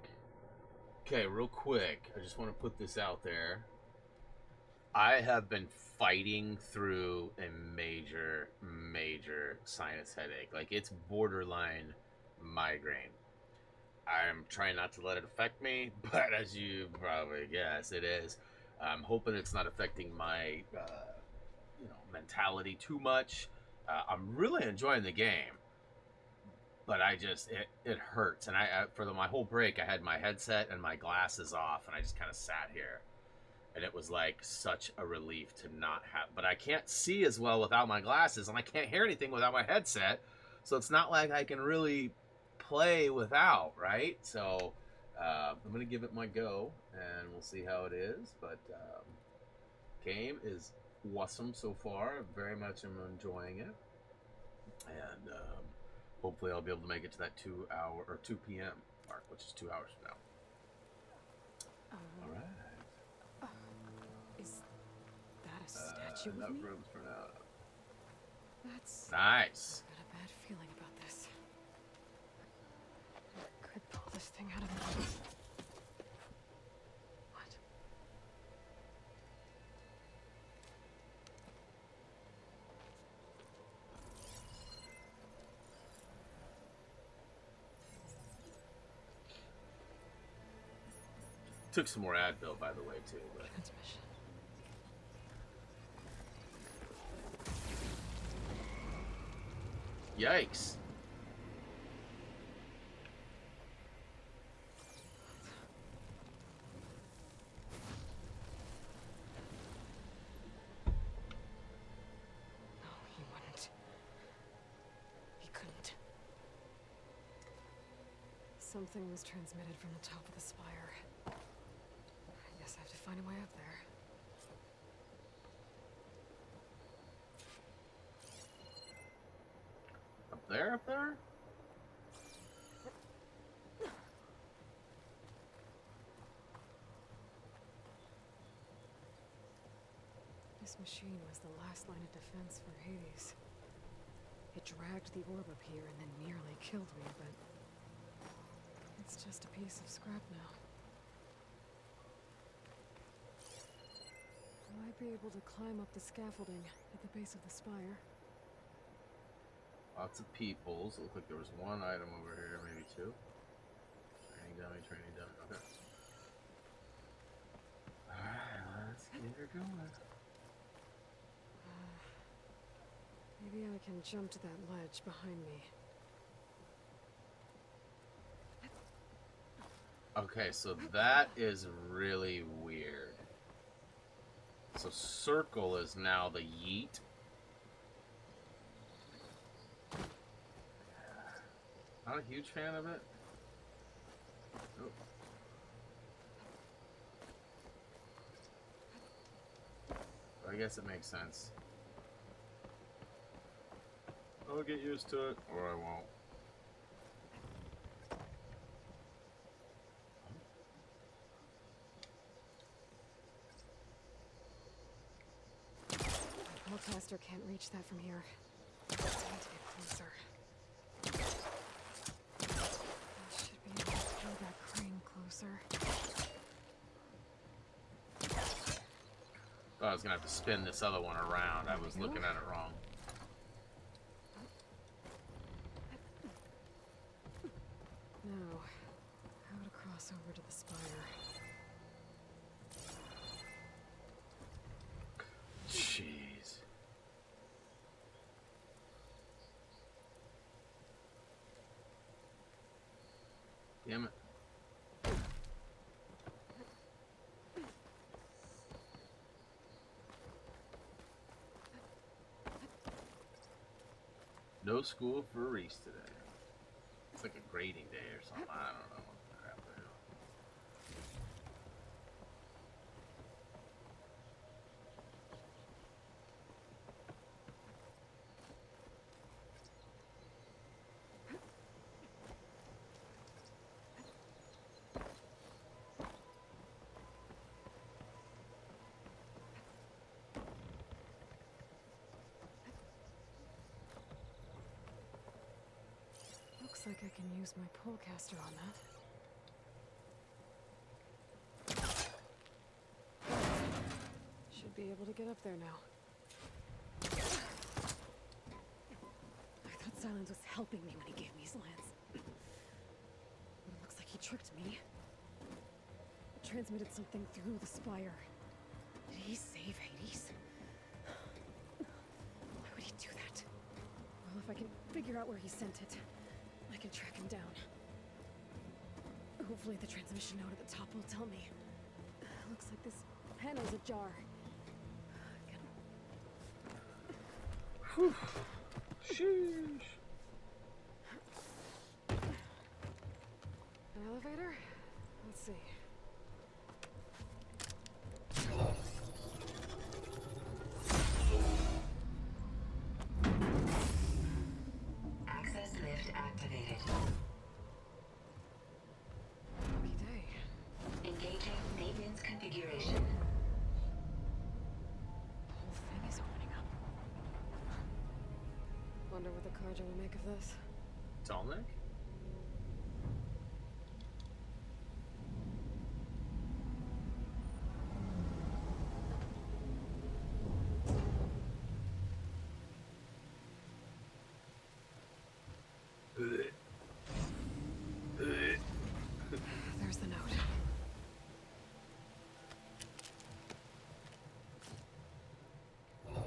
Okay, real quick, I just want to put this out there. I have been fighting through a major sinus headache. Like, it's borderline migraine. I'm trying not to let it affect me, but as you probably guess, it is. I'm hoping it's not affecting my, mentality too much. I'm really enjoying the game, but it hurts. And my whole break, I had my headset and my glasses off, and I just kind of sat here. And it was like such a relief to not have, but I can't see as well without my glasses, and I can't hear anything without my headset. So it's not like I can really play without, right? So I'm going to give it my go, and we'll see how it is. But game is awesome so far. Very much am enjoying it. And hopefully I'll be able to make it to that 2 p.m. mark, which is 2 hours from now. All right. Is that a statue of enough me? rooms for now. That's... Nice. I've got a bad feeling about this. I could pull this thing out of me. What? Took some more Advil, by the way, too. But... Transmission. Yikes. No, he wouldn't. He couldn't. Something was transmitted from the top of the spire. I guess I have to find a way up there. Up there? This machine was the last line of defense for Hades. It dragged the orb up here and then nearly killed me, but it's just a piece of scrap now. I might be able to climb up the scaffolding at the base of the spire. Lots of peoples. It looked like there was one item over here, maybe two. Training dummy. Okay. Alright, let's get her going. Maybe I can jump to that ledge behind me. Okay, so that is really weird. So circle is now the yeet. Not a huge fan of it. Oh. I guess it makes sense. I'll get used to it, or I won't. My pellcaster can't reach that from here. I need to get closer. I should be able to pull that crane closer. Oh, I was gonna have to spin this other one around. I was looking at it wrong. Now, how to cross over to the spire. Jeez. Damn it. No school for Reese today. It's like a grading day or something. I don't know what the crap they're doing. Looks like I can use my polecaster on that. able to get up there now. I thought Silence was helping me when he gave me his lance. But it looks like he tricked me. It transmitted something through the spire. Did he save Hades? Why would he do that? Well, if I can figure out where he sent it, I can track him down. Hopefully the transmission note at the top will tell me. Looks like this panel's ajar. Whew. Sheesh. An elevator? Let's see. Access lift activated. Lucky day. Engaging maintenance configuration. The whole thing is opening up. Wonder what the Carja will make of this. Tallneck? There's the note.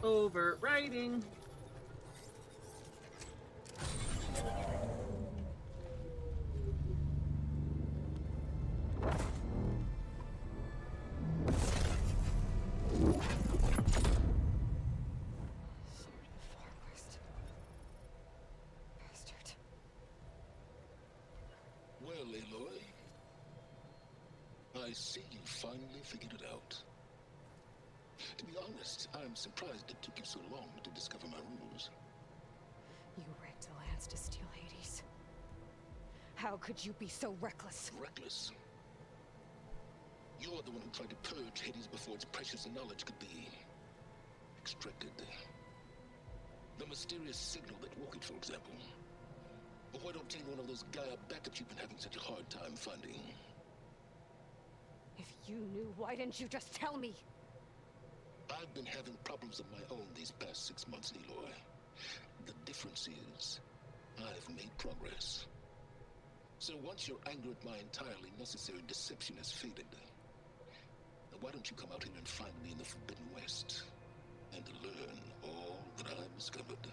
Overwriting. Well, Aloy, I see you finally figured it out. To be honest, I'm surprised it took you so long to discover my rules. You rigged the lance to steal Hades. How could you be so reckless? Reckless? You're the one who tried to purge Hades before its precious knowledge could be extracted. The mysterious signal that woke it, for example. Or why don't obtain one of those Gaia backups you've been having such a hard time finding? If you knew, why didn't you just tell me? I've been having problems of my own these past 6 months, Aloy. The difference is, I've made progress. So once your anger at my entirely necessary deception has faded, why don't you come out here and find me in the Forbidden West, and learn all that I've discovered?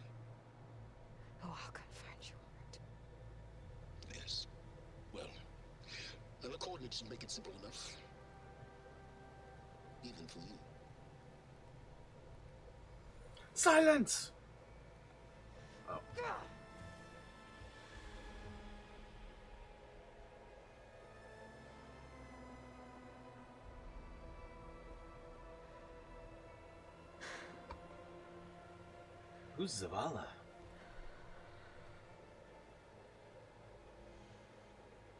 Oh, I'll come find you, all right. Yes. Well, the coordinates make it simple enough. Even for you. Silence! Oh. Who's Zavala?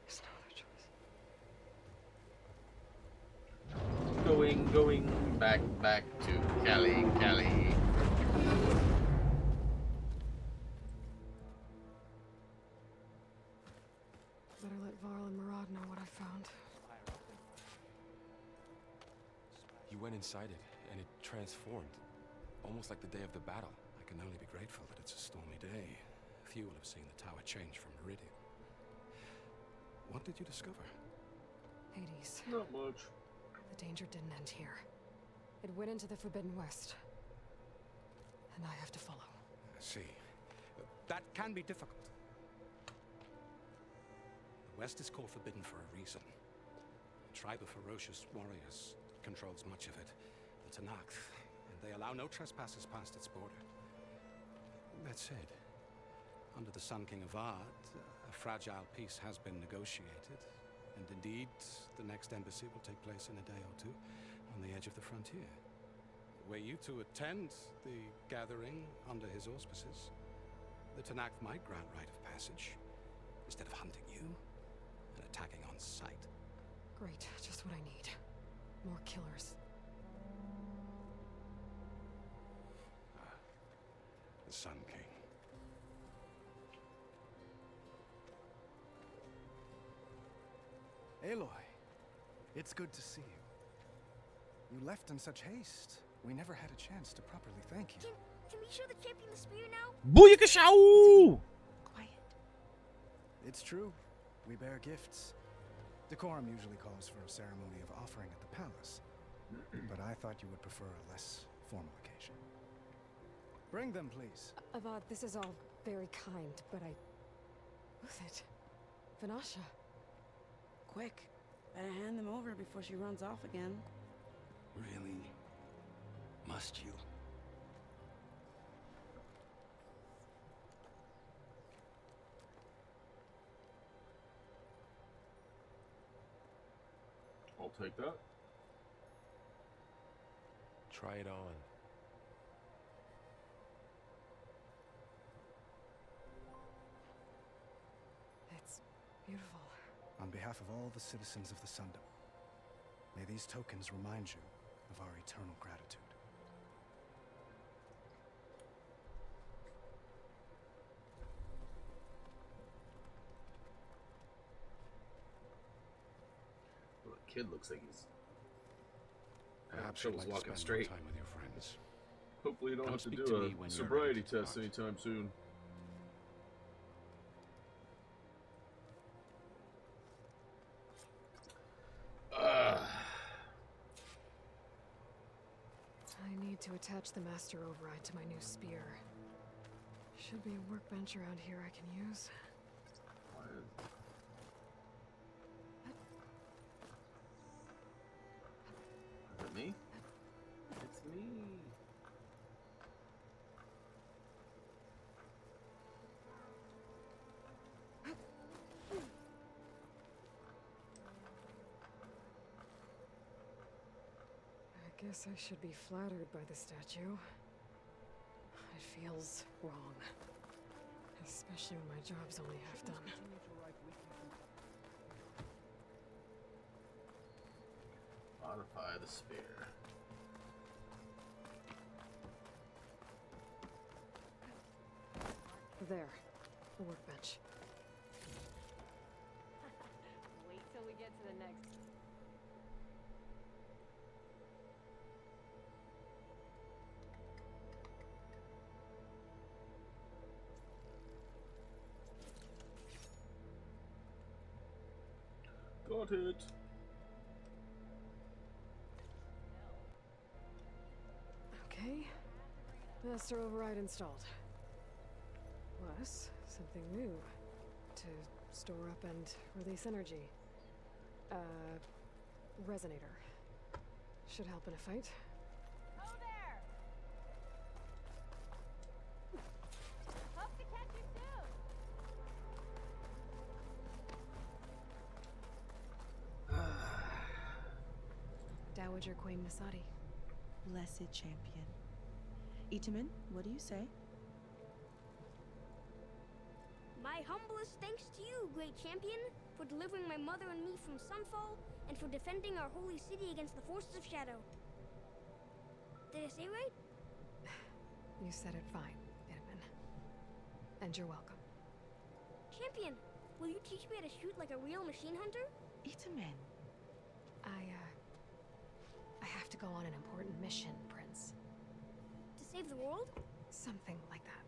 There's no other choice. Going back to Kelly. Better let Varl and Murad know what I found. You went inside it, and it transformed. Almost like the day of the battle. I can only be grateful that it's a stormy day. Few will have seen the tower change from Meridian. What did you discover? Hades. Not much. The danger didn't end here. It went into the Forbidden West. And I have to follow. I see. That can be difficult. The West is called Forbidden for a reason. A tribe of ferocious warriors controls much of it. The Tanakh, and they allow no trespassers past its border. That said, under the Sun King of Ard, a fragile peace has been negotiated. And indeed, the next embassy will take place in a day or two on the edge of the frontier. Were you to attend the gathering under his auspices, the Tanakh might grant right of passage, instead of hunting you and attacking on sight. Great, just what I need. More killers. The Sun King. Aloy, it's good to see you. You left in such haste. We never had a chance to properly thank you. Can we show the champion the spear now? Booyakashow! Quiet. It's true. We bear gifts. Decorum usually calls for a ceremony of offering at the palace. But I thought you would prefer a less formal occasion. Bring them, please. Avad, this is all very kind, but I... Who's it? Vanasha. Quick. Better hand them over before she runs off again. Really? Must you? I'll take that. Try it on. It's beautiful. On behalf of all the citizens of the Sundom, may these tokens remind you of our eternal gratitude. Well, the kid looks like he's... Perhaps Troubles you'd like to walking spend straight. more time with your friends. Hopefully you don't Come have to speak do to a me when you're sobriety ready to test depart. anytime soon. I need to attach the master override to my new spear. Should be a workbench around here I can use. Is it me? It's me. I guess I should be flattered by the statue. It feels wrong. Especially when my job's only half done. Modify the spear. There. The workbench. Wait till we get to the next. Got it. Okay. Master override installed. Plus, something new. To store up and release energy. Resonator. Should help in a fight. Oh there! Hope to catch you soon! Dowager Queen Masadi. Blessed champion. Itamen, what do you say? My humblest thanks to you, great champion, for delivering my mother and me from Sunfall, and for defending our holy city against the forces of Shadow. Did I say right? You said it fine, Itamen. And you're welcome. Champion, will you teach me how to shoot like a real machine hunter? Itamen. I have to go on an important mission, Prince. To save the world? Something like that.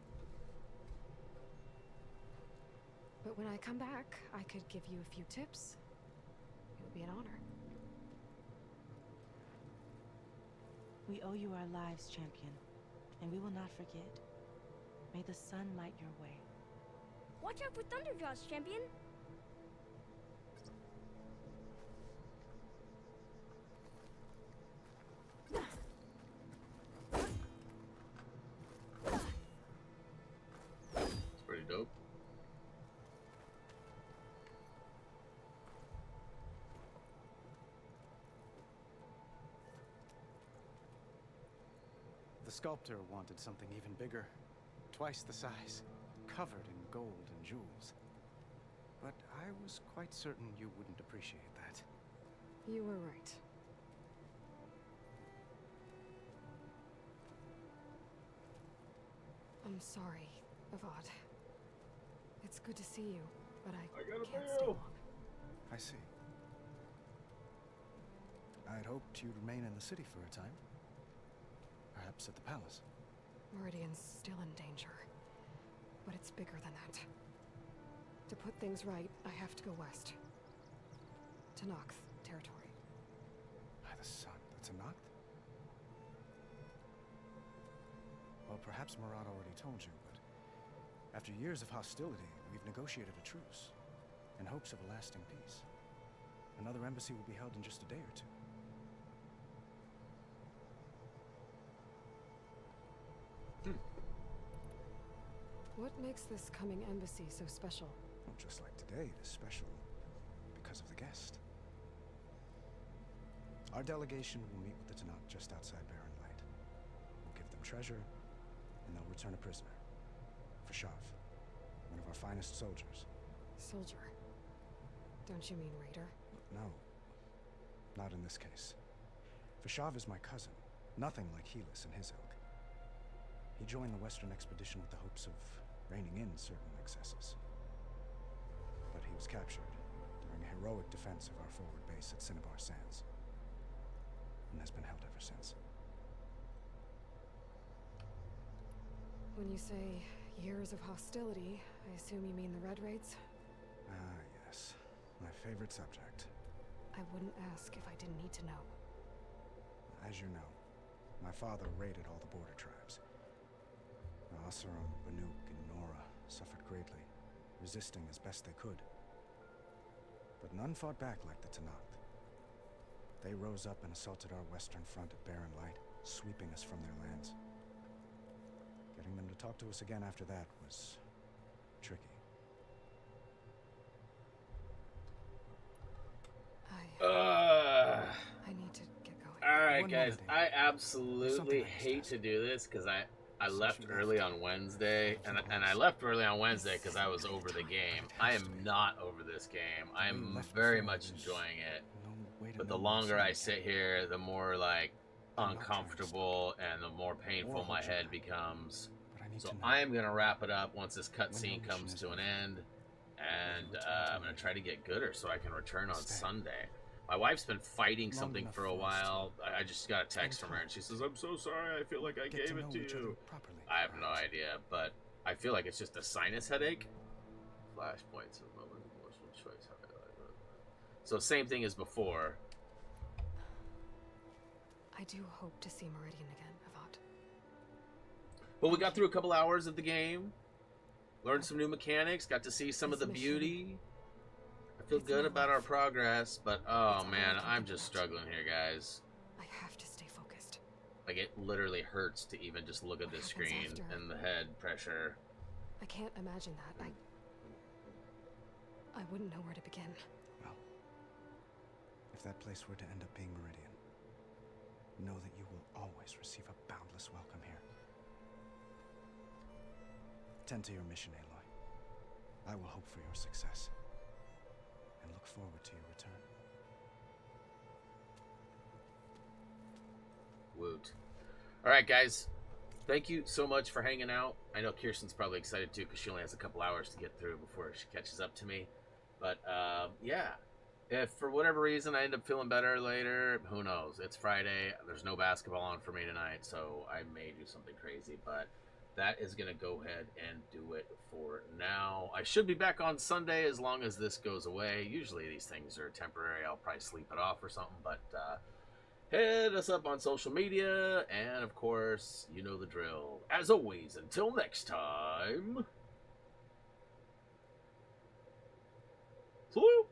But when I come back, I could give you a few tips. It would be an honor. We owe you our lives, champion, and we will not forget. May the sun light your way. Watch out for Thunderjaws, champion! It's pretty dope. The sculptor wanted something even bigger. Twice the size. Covered in gold and jewels. But I was quite certain you wouldn't appreciate that. You were right. I'm sorry, Avad. It's good to see you, but I gotta can't stay bail. long. I see. I'd hoped you'd remain in the city for a time. steps at the palace. Meridian's still in danger, but it's bigger than that. To put things right, I have to go west. To Nox territory. By the sun, that's a Noct? Well, perhaps Murad already told you, but after years of hostility, we've negotiated a truce in hopes of a lasting peace. Another embassy will be held in just a day or two. What makes this coming embassy so special? Well, just like today, it is special because of the guest. Our delegation will meet with the Tenakth just outside Barren Light. We'll give them treasure, and they'll return a prisoner. Fashav, one of our finest soldiers. Soldier? Don't you mean raider? No, not in this case. Fashav is my cousin, nothing like Helis and his ilk. He joined the Western expedition with the hopes of reining in certain excesses. But he was captured during a heroic defense of our forward base at Cinnabar Sands, and has been held ever since. When you say years of hostility, I assume you mean the Red Raids? Ah, yes. My favorite subject. I wouldn't ask if I didn't need to know. As you know, my father raided all the border tribes. Asaram, Banuk, and Nora suffered greatly, resisting as best they could. But none fought back like the Tenakth. They rose up and assaulted our western front at Barren Light, sweeping us from their lands. Getting them to talk to us again after that was tricky. I need to get going. Alright, guys, I absolutely hate to do this because I left early on Wednesday, and I left early on Wednesday because I was over the game. I am not over this game. I am very much enjoying it. But the longer I sit here, the more like uncomfortable and the more painful my head becomes. So I am gonna wrap it up once this cutscene comes to an end, and I'm gonna try to get gooder so I can return on Sunday. My wife's been fighting something for a while. I just got a text from her, and she says, "I'm so sorry. I feel like I gave it to you." I have no idea, but I feel like it's just a sinus headache. Flashpoints of moment, emotional choice. So same thing as before. I do hope to see Meridian again, Avad. But we got through a couple hours of the game, learned some new mechanics, got to see some of the beauty. I feel good about our progress, but oh man, I'm just struggling here, guys. I have to stay focused. Like, it literally hurts to even just look at this screen and the head pressure. I can't imagine that. I wouldn't know where to begin. Well, if that place were to end up being Meridian, know that you will always receive a boundless welcome here. Tend to your mission, Aloy. I will hope for your success, and look forward to your return. Woot. Alright, guys. Thank you so much for hanging out. I know Kirsten's probably excited too because she only has a couple hours to get through before she catches up to me. But, yeah. If for whatever reason I end up feeling better later, who knows? It's Friday. There's no basketball on for me tonight, so I may do something crazy. But that is going to go ahead and do it for now. I should be back on Sunday as long as this goes away. Usually these things are temporary. I'll probably sleep it off or something. But hit us up on social media. And, of course, you know the drill. As always, until next time. Salute!